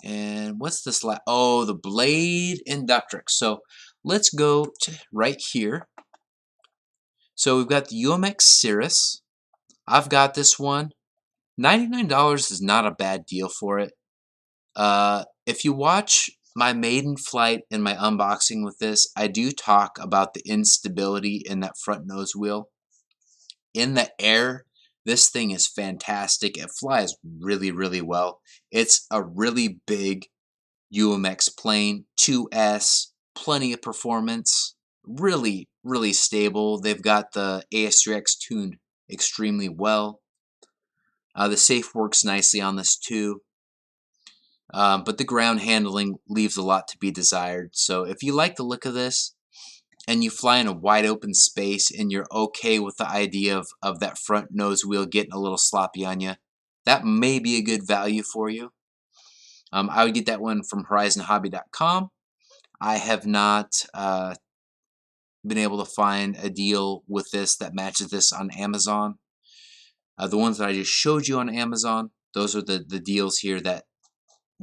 And what's this? Oh, the blade inductrix. So let's go to right here. So we've got the UMX Cirrus. I've got this one. $99 is not a bad deal for it. If you watch my maiden flight and my unboxing with this, I do talk about the instability in that front nose wheel. In the air, this thing is fantastic. It flies really, really well. It's a really big UMX plane, 2S, plenty of performance, really, really stable. They've got the AS3X tuned extremely well. The SAFE works nicely on this too. But the ground handling leaves a lot to be desired. So if you like the look of this and you fly in a wide open space and you're okay with the idea of that front nose wheel getting a little sloppy on you, that may be a good value for you. I would get that one from horizonhobby.com. I have not been able to find a deal with this that matches this on Amazon. The ones that I just showed you on Amazon, those are the deals here that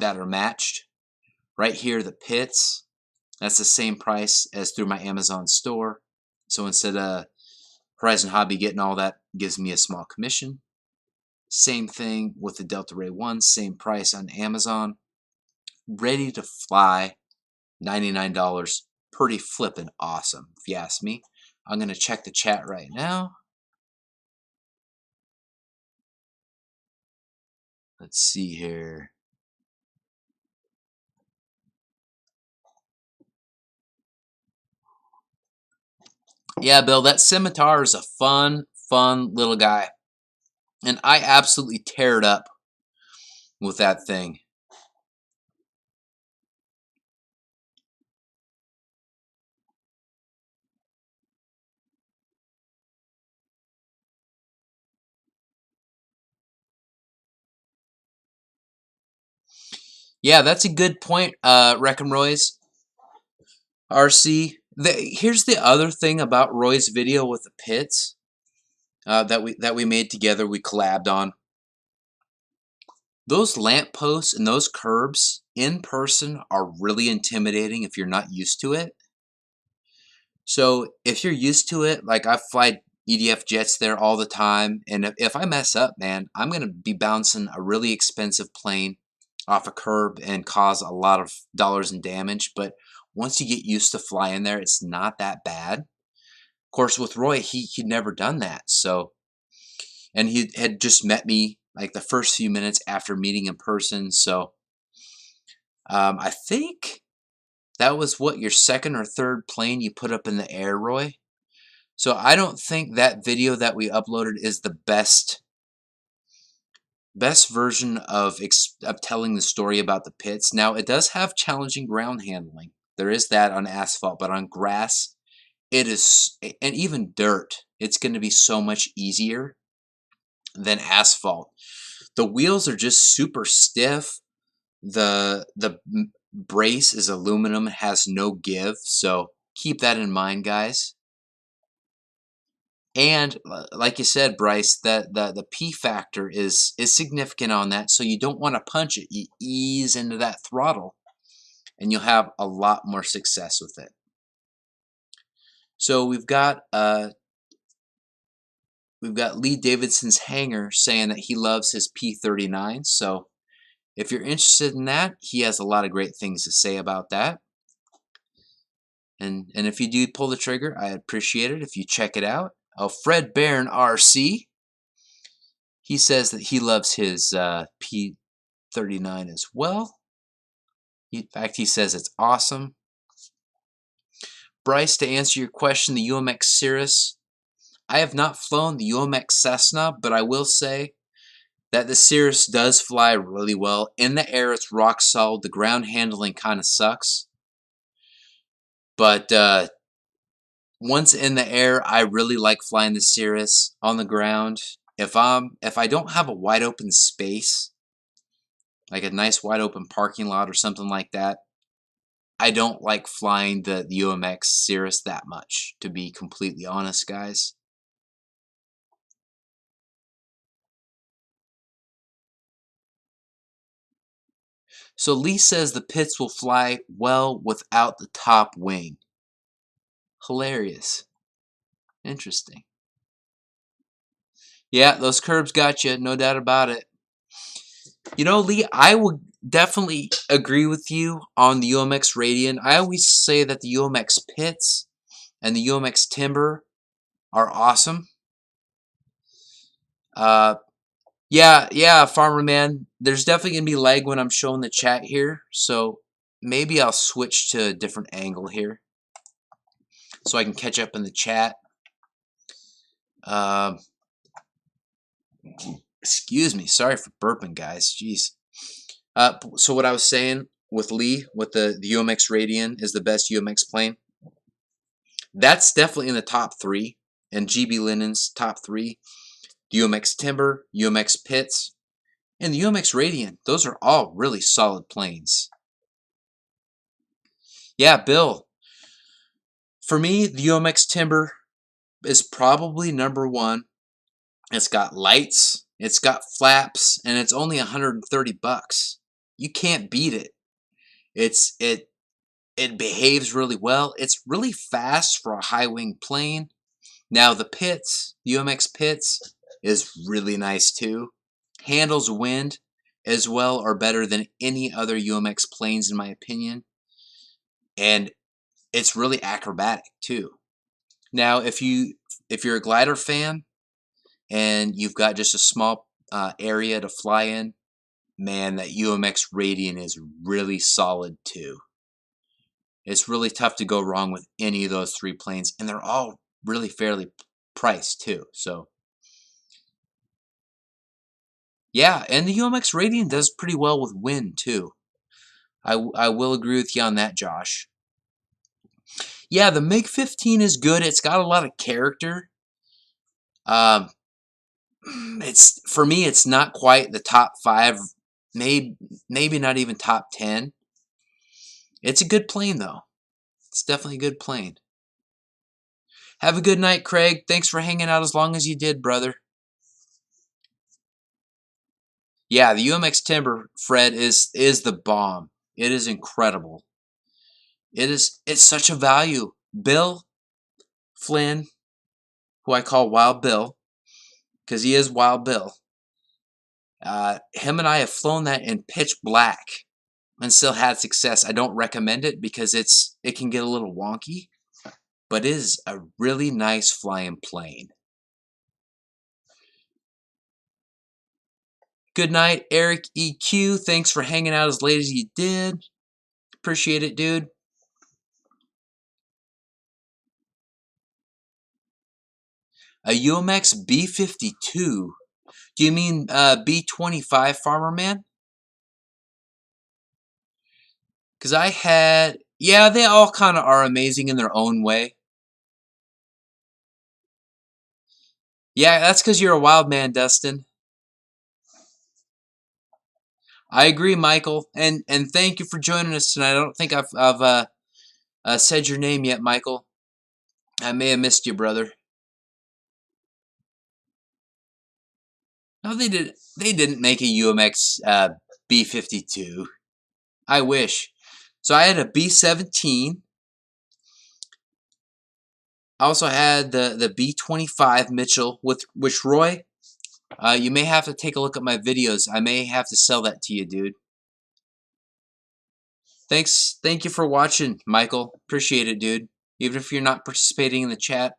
are matched. Right here, the pits, that's the same price as through my Amazon store. So instead of Horizon Hobby getting all that, gives me a small commission. Same thing with the Delta Ray 1, same price on Amazon. Ready to fly, $99. Pretty flippin' awesome, if you ask me. I'm going to check the chat right now. Let's see here. Yeah, Bill, that Scimitar is a fun little guy. And I absolutely tear it up with that thing. Yeah, that's a good point, Reckon Roy's. RC. Here's the other thing about Roy's video with the pits that we made together, we collabed on. Those lampposts and those curbs in person are really intimidating if you're not used to it. So if you're used to it, like I fly EDF jets there all the time, and if I mess up, man, I'm going to be bouncing a really expensive plane off a curb and cause a lot of dollars in damage. But once you get used to flying there, it's not that bad. Of course, with Roy, he'd never done that. So, and he had just met me like the first few minutes after meeting in person. So I think that was what, your second or third plane you put up in the air, Roy? So I don't think that video that we uploaded is the best version of telling the story about the pits. Now, it does have challenging ground handling. There is that on asphalt, but on grass, it is, and even dirt, it's going to be so much easier than asphalt. The wheels are just super stiff. The brace is aluminum, has no give, so keep that in mind, guys. And like you said, Bryce, the P factor is significant on that, so you don't want to punch it. You ease into that throttle, and you'll have a lot more success with it. So we've got Lee Davidson's hanger saying that he loves his P39. So if you're interested in that, he has a lot of great things to say about that. And if you do pull the trigger, I appreciate it if you check it out. Oh, Fred Barron RC, he says that he loves his P39 as well. In fact, he says it's awesome. Bryce, to answer your question, the UMX Cirrus. I have not flown the UMX Cessna, but I will say that the Cirrus does fly really well. In the air, it's rock solid. The ground handling kind of sucks. But once in the air, I really like flying the Cirrus. On the ground, if I don't have a wide open space, like a nice wide open parking lot or something like that, I don't like flying the UMX Cirrus that much, to be completely honest, guys. So Lee says the Pitts will fly well without the top wing. Hilarious. Interesting. Yeah, those curbs got you, no doubt about it. You know, Lee, I would definitely agree with you on the UMX Radian. I always say that the UMX Pitts and the UMX Timber are awesome. Yeah, Farmer Man. There's definitely going to be lag when I'm showing the chat here, so maybe I'll switch to a different angle here so I can catch up in the chat. Excuse me, sorry for burping, guys. Jeez. So what I was saying with Lee, with the UMX Radian is the best UMX plane. That's definitely in the top 3, and GBLynden's top 3. The UMX Timber, UMX Pitts, and the UMX Radian. Those are all really solid planes. Yeah, Bill. For me, the UMX Timber is probably number 1. It's got lights, it's got flaps, and it's only $130. You can't beat it. It behaves really well. It's really fast for a high wing plane. Now the Pitts, the UMX Pitts, is really nice too. Handles wind as well or better than any other UMX planes in my opinion. And it's really acrobatic too. Now if you're a glider fan and you've got just a small area to fly in, man, that UMX Radian is really solid too. It's really tough to go wrong with any of those 3 planes, and they're all really fairly priced too. So yeah, and the UMX Radian does pretty well with wind too. I will agree with you on that, Josh. Yeah, the MiG-15 is good. It's got a lot of character. It's, for me, it's not quite the top 5, maybe not even top 10. It's a good plane though. It's definitely a good plane. Have a good night, Craig. Thanks for hanging out as long as you did, brother. Yeah, the UMX Timber, Fred, is the bomb. It is incredible. It's such a value. Bill Flynn, who I call Wild Bill, because he is Wild Bill, him and I have flown that in pitch black and still had success. I don't recommend it because it can get a little wonky, but it is a really nice flying plane. Good night, Eric EQ. Thanks for hanging out as late as you did. Appreciate it, dude. A UMX B-52. Do you mean B-25, Farmer Man? Because I had... Yeah, they all kind of are amazing in their own way. Yeah, that's because you're a wild man, Dustin. I agree, Michael. And thank you for joining us tonight. I don't think I've said your name yet, Michael. I may have missed you, brother. No, they didn't make a UMX B-52. I wish. So I had a B-17. I also had the B-25 Mitchell, which Roy, you may have to take a look at my videos. I may have to sell that to you, dude. Thank you for watching, Michael. Appreciate it, dude. Even if you're not participating in the chat,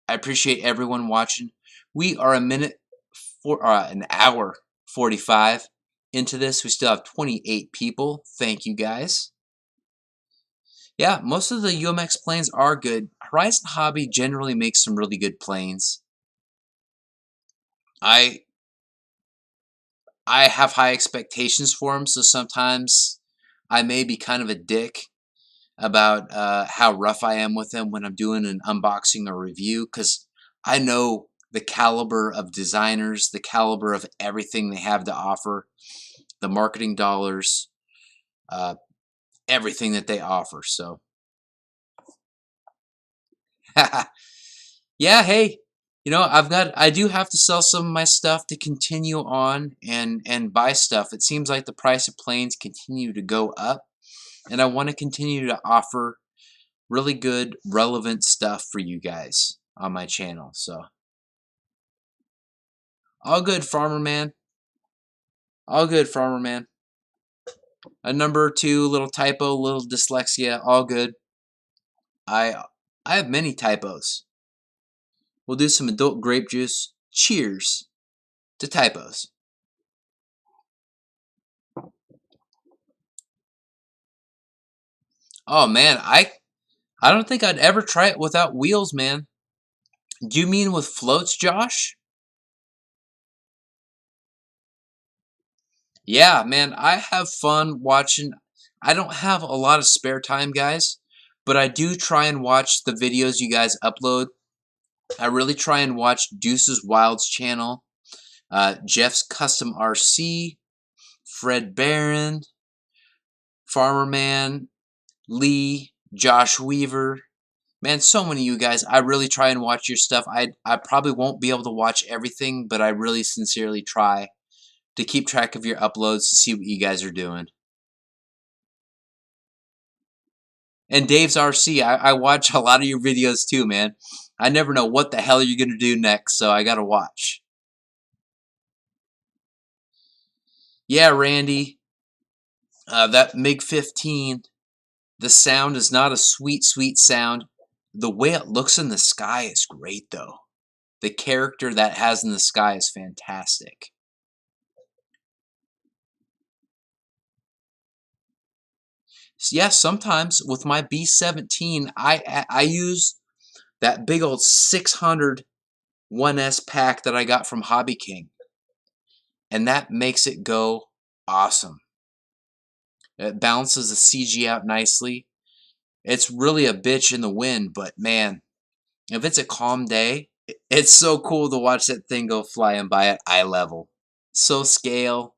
I appreciate everyone watching. We are an hour 45 into this. We still have 28 people. Thank you, guys. Yeah, most of the UMX planes are good. Horizon Hobby generally makes some really good planes. I have high expectations for them, so sometimes I may be kind of a dick about how rough I am with them when I'm doing an unboxing or review, because I know the caliber of designers, the caliber of everything they have to offer, the marketing dollars, everything that they offer. So, yeah, hey, you know, I do have to sell some of my stuff to continue on and buy stuff. It seems like the price of planes continue to go up, and I want to continue to offer really good, relevant stuff for you guys on my channel. So, all good, farmer man. All good, farmer man. A number or two, little typo, little dyslexia, all good. I have many typos. We'll do some adult grape juice. Cheers to typos. Oh man, I don't think I'd ever try it without wheels, man. Do you mean with floats, Josh? Yeah, man, I have fun watching. I don't have a lot of spare time, guys, but I do try and watch the videos you guys upload. I really try and watch Deuce's Wild's channel, Jeff's Custom RC, Fred Barron, Farmer Man, Lee, Josh Weaver. Man, so many of you guys. I really try and watch your stuff. I probably won't be able to watch everything, but I really sincerely try to keep track of your uploads to see what you guys are doing. And Dave's RC, I watch a lot of your videos too, man. I never know what the hell you're going to do next, so I got to watch. Yeah, Randy, that MiG-15, the sound is not a sweet, sweet sound. The way it looks in the sky is great, though. The character that has in the sky is fantastic. Yeah, sometimes with my B-17, I use that big old 600 1S pack that I got from Hobby King, and that makes it go awesome. It balances the CG out nicely. It's really a bitch in the wind, but man, if it's a calm day, it's so cool to watch that thing go flying by at eye level. So scale,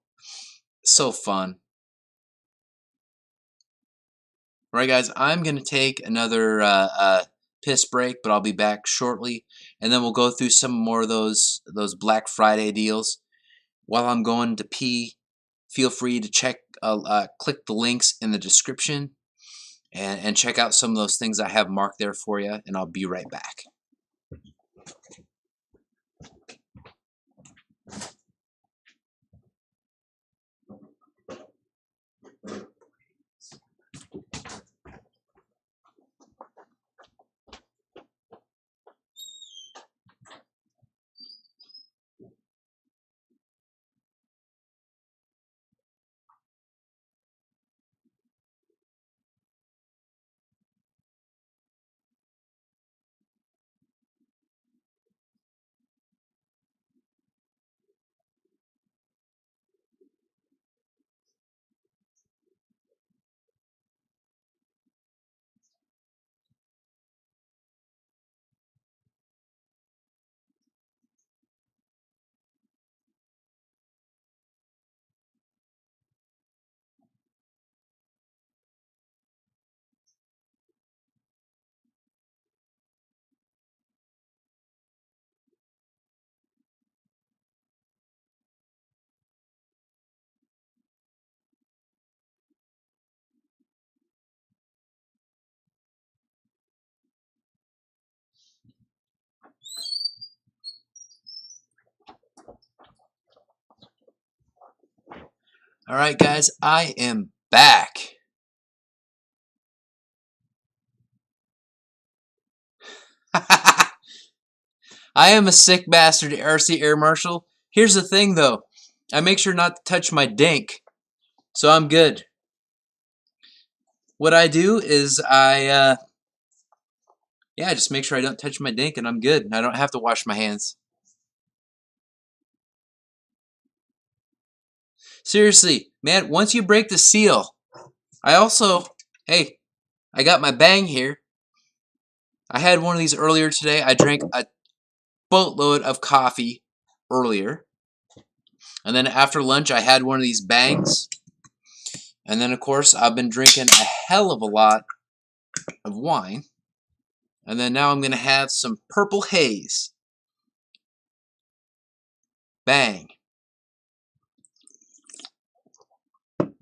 so fun. All right, guys, I'm going to take another piss break, but I'll be back shortly, and then we'll go through some more of those Black Friday deals. While I'm going to pee, feel free to click the links in the description and check out some of those things I have marked there for you, and I'll be right back. All right, guys, I am back. I am a sick bastard, RC Air Marshal. Here's the thing, though. I make sure not to touch my dink, so I'm good. what I do is yeah, just make sure I don't touch my dink and I'm good. I don't have to wash my hands. Seriously, man, once you break the seal, I also, hey, I got my bang here. I had one of these earlier today. I drank a boatload of coffee earlier. And then after lunch, I had one of these bangs. And then, of course, I've been drinking a hell of a lot of wine. And then now I'm going to have some purple haze. Bang. Let's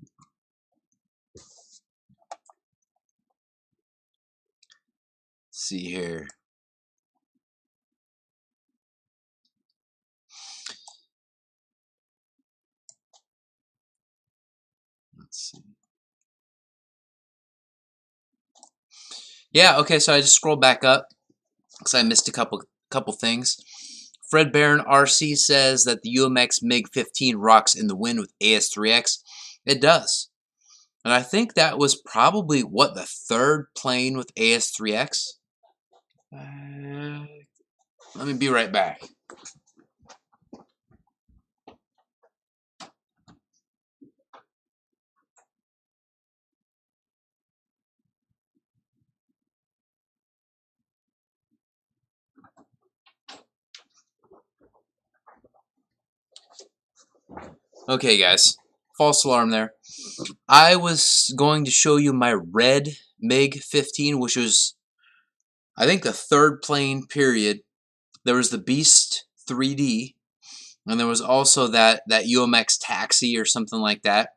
see here. Let's see. Yeah, okay, so I just scrolled back up because I missed a couple things. Fred Barron RC says that the UMX MiG-15 rocks in the wind with AS3X. It does. And I think that was probably, what, the third plane with AS3X? Let me be right back. Okay, guys. False alarm there. I was going to show you my red MiG-15, which was, I think, the third plane, period. There was the Beast 3D, and there was also that UMX Taxi or something like that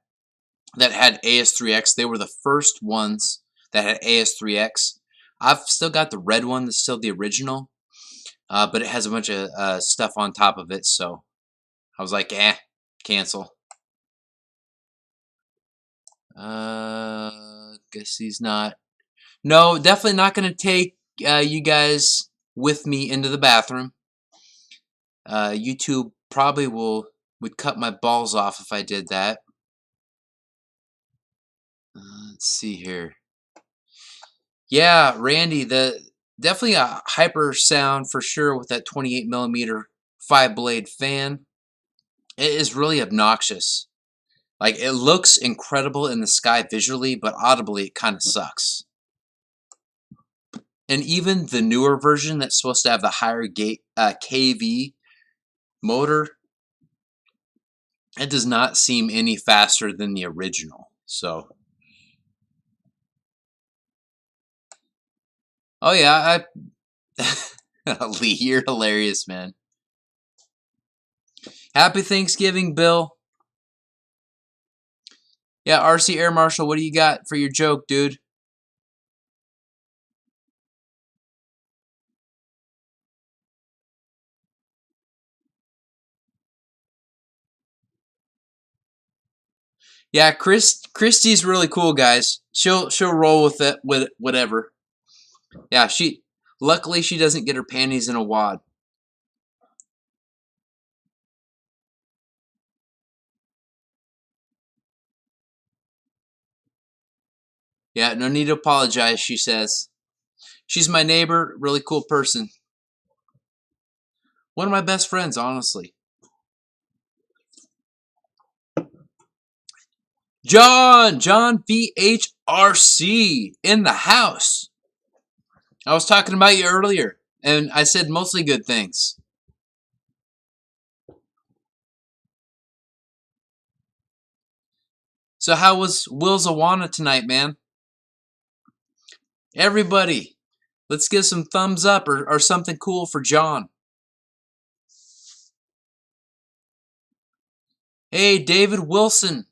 had AS3X. They were the first ones that had AS3X. I've still got the red one that's still the original, but it has a bunch of stuff on top of it, so I was like, cancel. Guess he's not. No, definitely not going to take you guys with me into the bathroom. YouTube probably would cut my balls off if I did that. Let's see here. Yeah, Randy, definitely a hyper sound for sure with that 28mm 5-blade fan. It is really obnoxious. Like, it looks incredible in the sky visually, but audibly it kind of sucks. And even the newer version that's supposed to have the higher KV motor, it does not seem any faster than the original. So, oh yeah, Lee, you're hilarious, man. Happy Thanksgiving, Bill. Yeah, RC Air Marshal, what do you got for your joke, dude? Yeah, Christy's really cool, guys. She'll roll with it, with whatever. Yeah, luckily she doesn't get her panties in a wad. Yeah, no need to apologize, she says. She's my neighbor, really cool person. One of my best friends, honestly. John VHRC in the house. I was talking about you earlier, and I said mostly good things. So how was Will's Awana tonight, man? Everybody, let's give some thumbs up or something cool for John. Hey, David Wilson.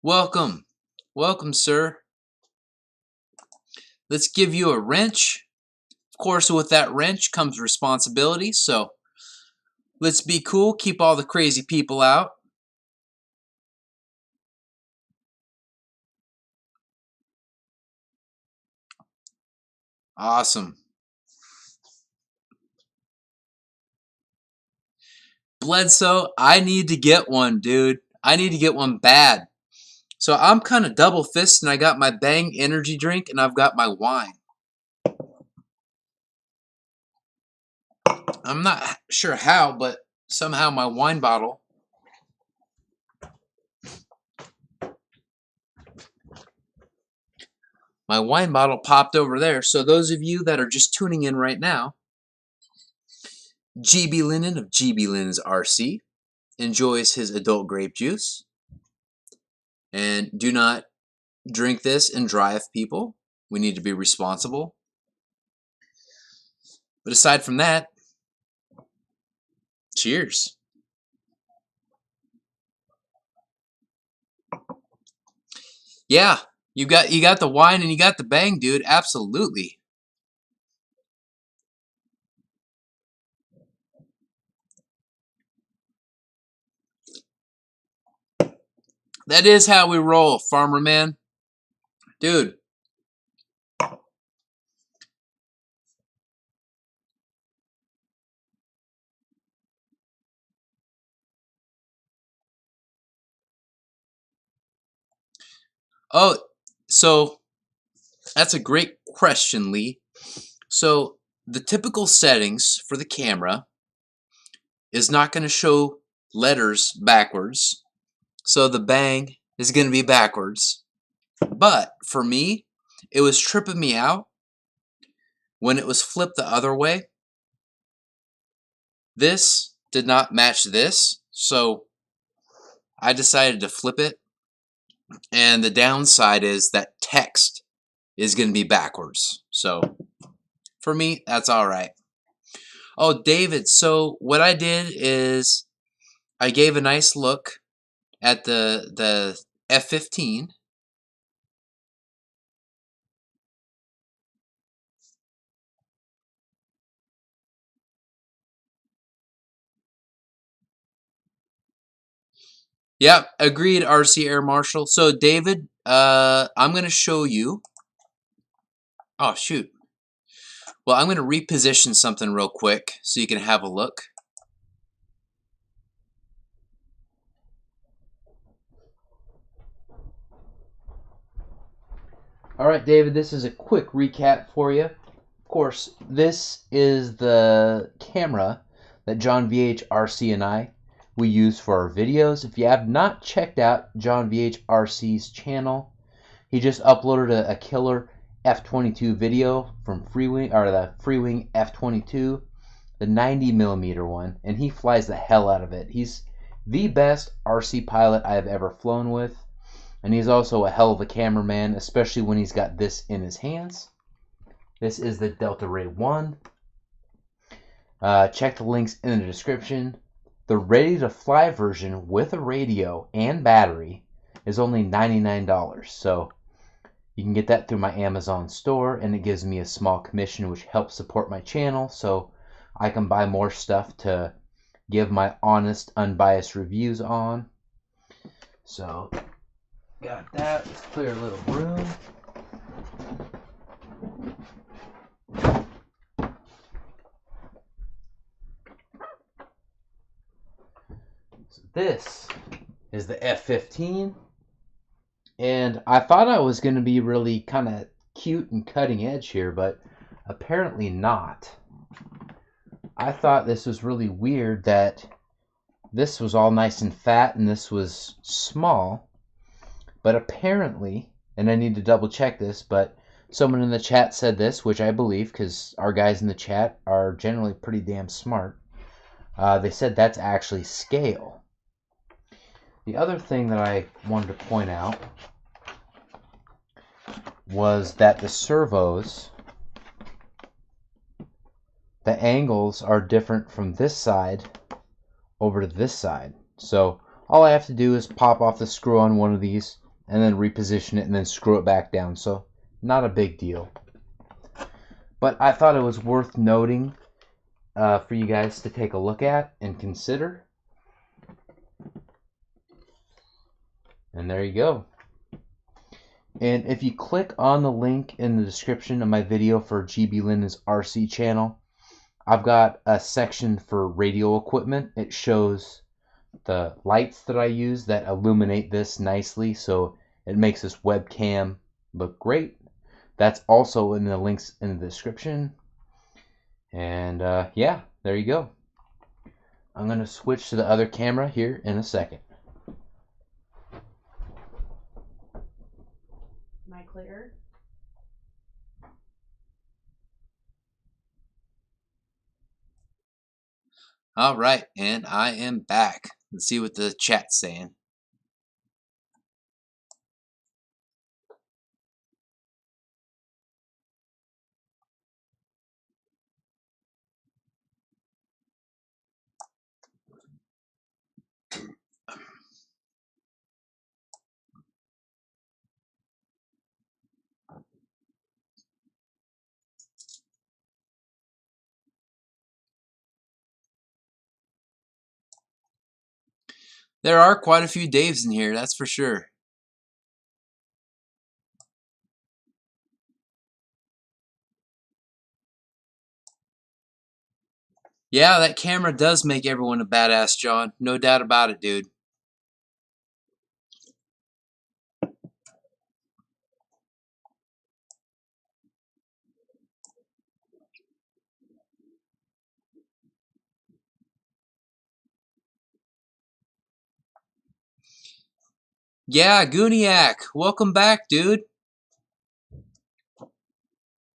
Welcome. Welcome, sir. Let's give you a wrench. Of course, with that wrench comes responsibility, so let's be cool, keep all the crazy people out. Awesome. Bledsoe, I need to get one, dude. I need to get one bad. So I'm kind of double fisted, and I got my Bang energy drink and I've got my wine. I'm not sure how, but somehow my wine bottle popped over there. So those of you that are just tuning in right now, GBLynden of GBLynden's RC enjoys his adult grape juice. And do not drink this and drive, people. We need to be responsible. But aside from that, cheers. Yeah, you got the wine and you got the Bang, dude. Absolutely. That is how we roll, farmer man. Dude. Oh, so that's a great question, Lee. So the typical settings for the camera is not going to show letters backwards. So the Bang is going to be backwards. But for me, it was tripping me out when it was flipped the other way. This did not match this, so I decided to flip it. And the downside is that text is going to be backwards. So for me, that's all right. Oh, David, so what I did is I gave a nice look at the F-15. Yep, agreed, RC Air Marshal. So, David, I'm going to show you. Oh, shoot. Well, I'm going to reposition something real quick so you can have a look. All right, David, this is a quick recap for you. Of course, this is the camera that John VH RC and we use for our videos. If you have not checked out John VH RC's channel, he just uploaded a killer F-22 video from Freewing, or the Freewing F-22, the 90mm one, and he flies the hell out of it. He's the best RC pilot I have ever flown with, and he's also a hell of a cameraman, especially when he's got this in his hands. This is the Delta Ray 1. Check the links in the description. The ready-to-fly version with a radio and battery is only $99, so you can get that through my Amazon store, and it gives me a small commission, which helps support my channel, so I can buy more stuff to give my honest, unbiased reviews on. So, got that. Let's clear a little room. So this is the F-15. And I thought I was going to be really kind of cute and cutting edge here, but apparently not. I thought this was really weird that this was all nice and fat and this was small. But apparently, and I need to double check this, but someone in the chat said this, which I believe because our guys in the chat are generally pretty damn smart. They said that's actually scale. The other thing that I wanted to point out was that the servos, the angles are different from this side over to this side. So all I have to do is pop off the screw on one of these and then reposition it and then screw it back down. So not a big deal. But I thought it was worth noting for you guys to take a look at and consider. And there you go. And if you click on the link in the description of my video for GBLynden's RC channel, I've got a section for radio equipment. It shows the lights that I use that illuminate this nicely, so It makes this webcam look great. That's also in the links in the description. And yeah, there you go. I'm going to switch to the other camera here in a second. Am I clear? All right, and I am back. Let's see what the chat's saying. There are quite a few Daves in here, that's for sure. Yeah, that camera does make everyone a badass, John. No doubt about it, dude. Yeah, Gooniac, welcome back, dude.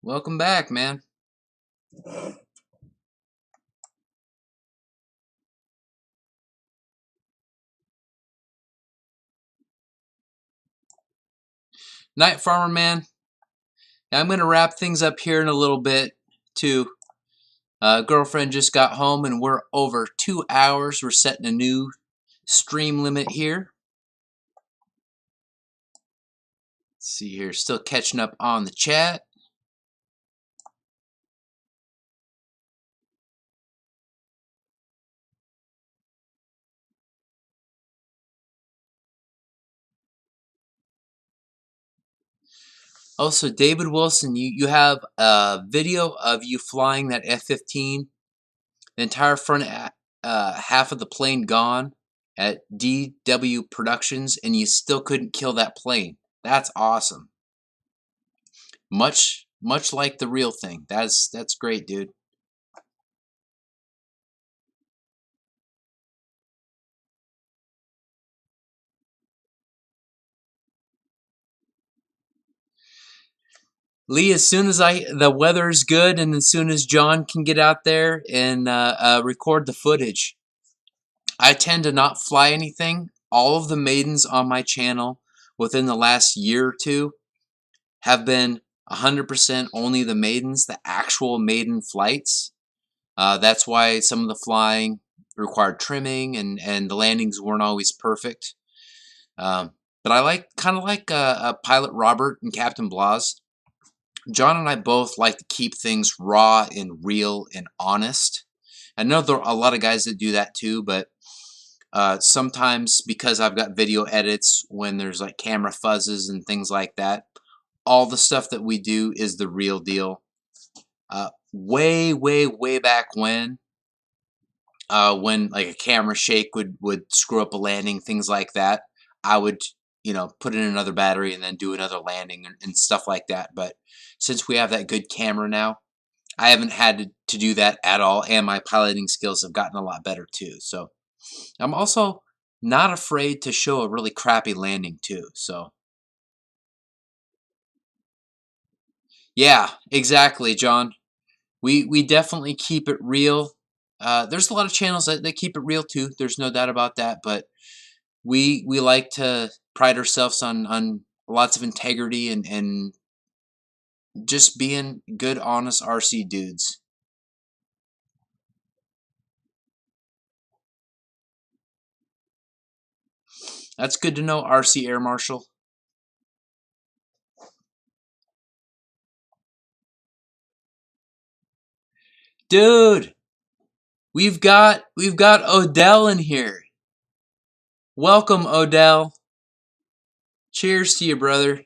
Welcome back, man. Night Farmer, man. I'm going to wrap things up here in a little bit, too. Girlfriend just got home, and we're over 2 hours. We're setting a new stream limit here. Let's see here. Still catching up on the chat. Also, David Wilson, you have a video of you flying that F-15. The entire front half of the plane gone at DW Productions, and you still couldn't kill that plane. That's awesome. Much like the real thing. That's great, dude. Lee, as soon as the weather's good, and as soon as John can get out there and record the footage, I tend to not fly anything. All of the maidens on my channel within the last year or two have been 100% only the maidens, the actual maiden flights. That's why some of the flying required trimming, and the landings weren't always perfect. But I kind of like Pilot Robert and Captain Blas. John and I both like to keep things raw and real and honest. I know there are a lot of guys that do that too, but sometimes because I've got video edits when there's like camera fuzzes and things like that, all the stuff that we do is the real deal. Way back when like a camera shake would screw up a landing, things like that, I would, put in another battery and then do another landing and stuff like that. But since we have that good camera now, I haven't had to do that at all, and my piloting skills have gotten a lot better too. So I'm also not afraid to show a really crappy landing too. So yeah, exactly, John. We definitely keep it real. There's a lot of channels that keep it real too. There's no doubt about that. But we like to pride ourselves on lots of integrity and just being good, honest RC dudes. That's good to know, RC Air Marshal. Dude, we've got Odell in here. Welcome, Odell. Cheers to you, brother.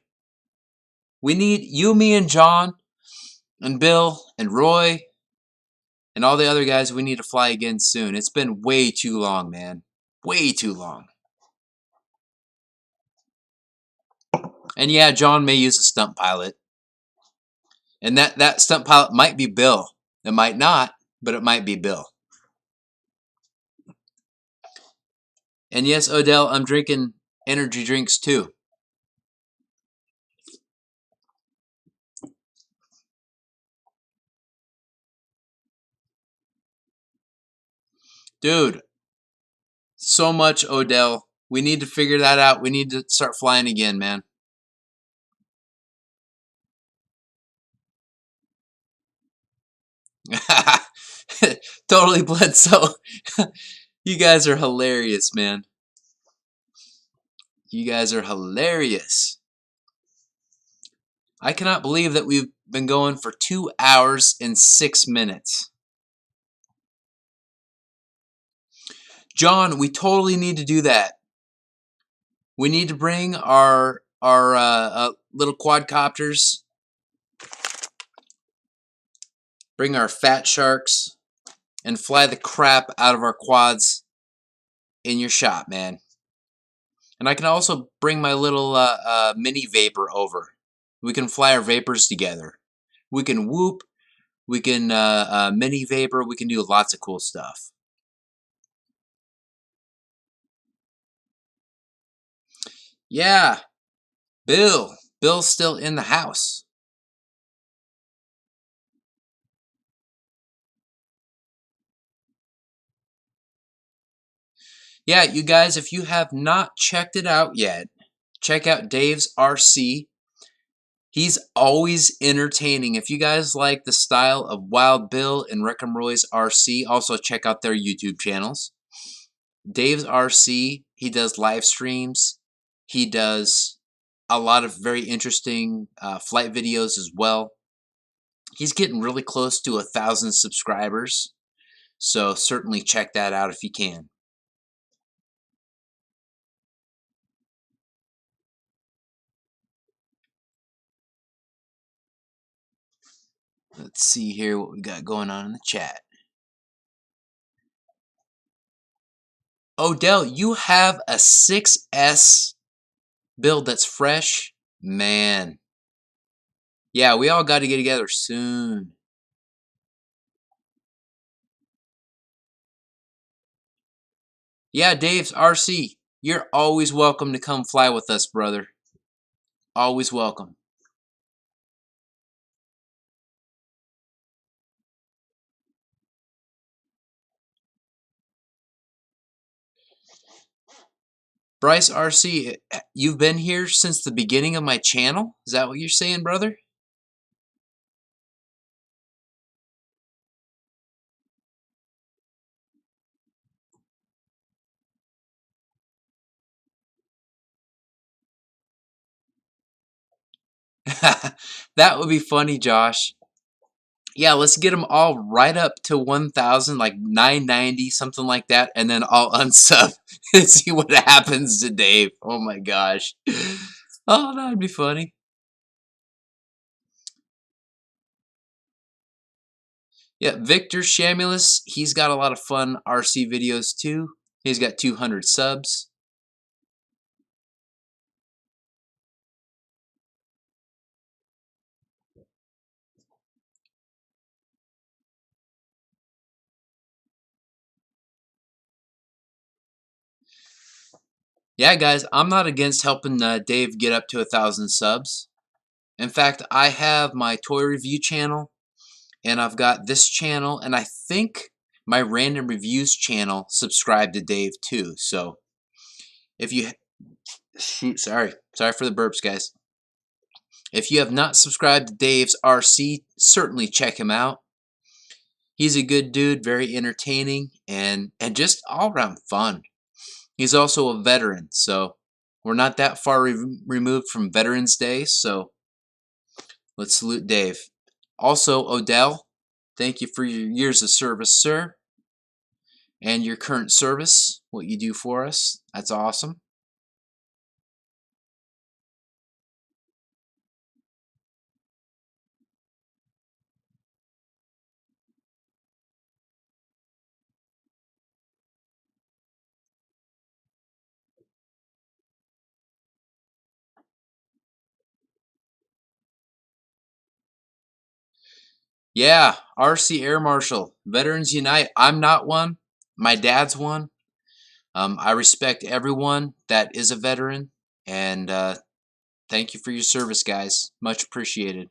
We need you, me, and John, and Bill, and Roy, and all the other guys. We need to fly again soon. It's been way too long, man. Way too long. And yeah, John may use a stunt pilot. And that stunt pilot might be Bill. It might not, but it might be Bill. And yes, Odell, I'm drinking energy drinks too. Dude, so much, Odell. We need to figure that out. We need to start flying again, man. Totally Bledsoe. You guys are hilarious, man. You guys are hilarious. I cannot believe that we've been going for 2 hours and 6 minutes. John, we totally need to do that. We need to bring our little quadcopters. Bring our fat sharks and fly the crap out of our quads in your shop, man. And I can also bring my little mini Vapor over. We can fly our Vapors together. We can whoop. We can mini Vapor. We can do lots of cool stuff. Yeah, Bill. Bill's still in the house. Yeah, you guys, if you have not checked it out yet, check out Dave's RC. He's always entertaining. If you guys like the style of Wild Bill and Rick and Roy's RC, also check out their YouTube channels. Dave's RC, he does live streams. He does a lot of very interesting flight videos as well. He's getting really close to 1,000 subscribers, so certainly check that out if you can. Let's see here what we got going on in the chat. Odell, you have a 6S build that's fresh? Man. Yeah, we all got to get together soon. Yeah, Dave's RC. You're always welcome to come fly with us, brother. Always welcome. Bryce RC, you've been here since the beginning of my channel? Is that what you're saying, brother? That would be funny, Josh. Yeah, let's get them all right up to 1,000, like 990, something like that, and then I'll unsub and see what happens to Dave. Oh my gosh. Oh, that would be funny. Yeah, Victor Shamulus, he's got a lot of fun RC videos too. He's got 200 subs. Yeah, guys, I'm not against helping Dave get up to 1,000 subs. In fact, I have my toy review channel, and I've got this channel, and I think my random reviews channel subscribed to Dave too. So if you sorry for the burps, guys. If you have not subscribed to Dave's RC, certainly check him out. He's a good dude, very entertaining, and just all around fun. He's also a veteran, so we're not that far removed from Veterans Day, so let's salute Dave. Also, Odell, thank you for your years of service, sir, and your current service, what you do for us. That's awesome. Yeah, RC Air Marshal, Veterans Unite. I'm not one. My dad's one. I respect everyone that is a veteran, and thank you for your service, guys. Much appreciated.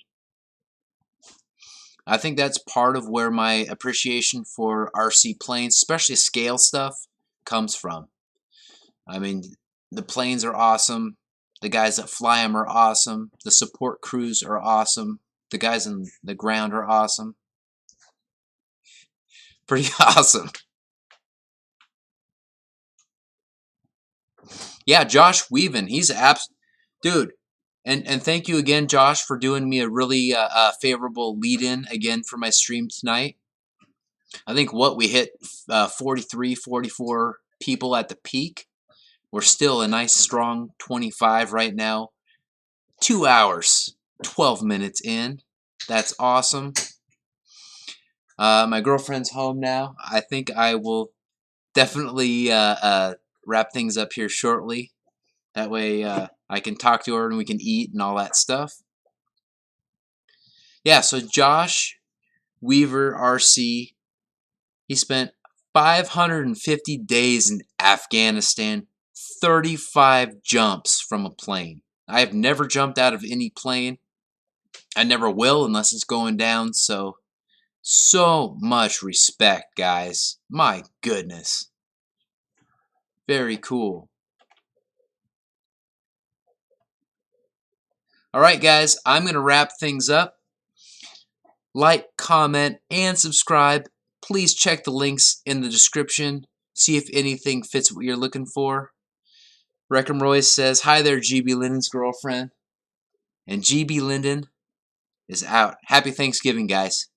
I think that's part of where my appreciation for RC planes, especially scale stuff, comes from. I mean, the planes are awesome. The guys that fly them are awesome. The support crews are awesome. The guys in the ground are awesome. Pretty awesome. Yeah, Josh Weaven, he's dude. And thank you again, Josh, for doing me a really favorable lead-in again for my stream tonight. I think we hit 43, 44 people at the peak. We're still a nice strong 25 right now. 2 hours, 12 minutes in. That's awesome. My girlfriend's home now. I think I will definitely wrap things up here shortly. That way I can talk to her and we can eat and all that stuff. Yeah, so Josh Weaver RC, he spent 550 days in Afghanistan, 35 jumps from a plane. I have never jumped out of any plane. I never will unless it's going down, so much respect, guys. My goodness. Very cool. Alright guys, I'm going to wrap things up. Like, comment, and subscribe. Please check the links in the description. See if anything fits what you're looking for. Reckham Royce says, hi there, GBLynden's girlfriend. And GBLynden is out. Happy Thanksgiving, guys.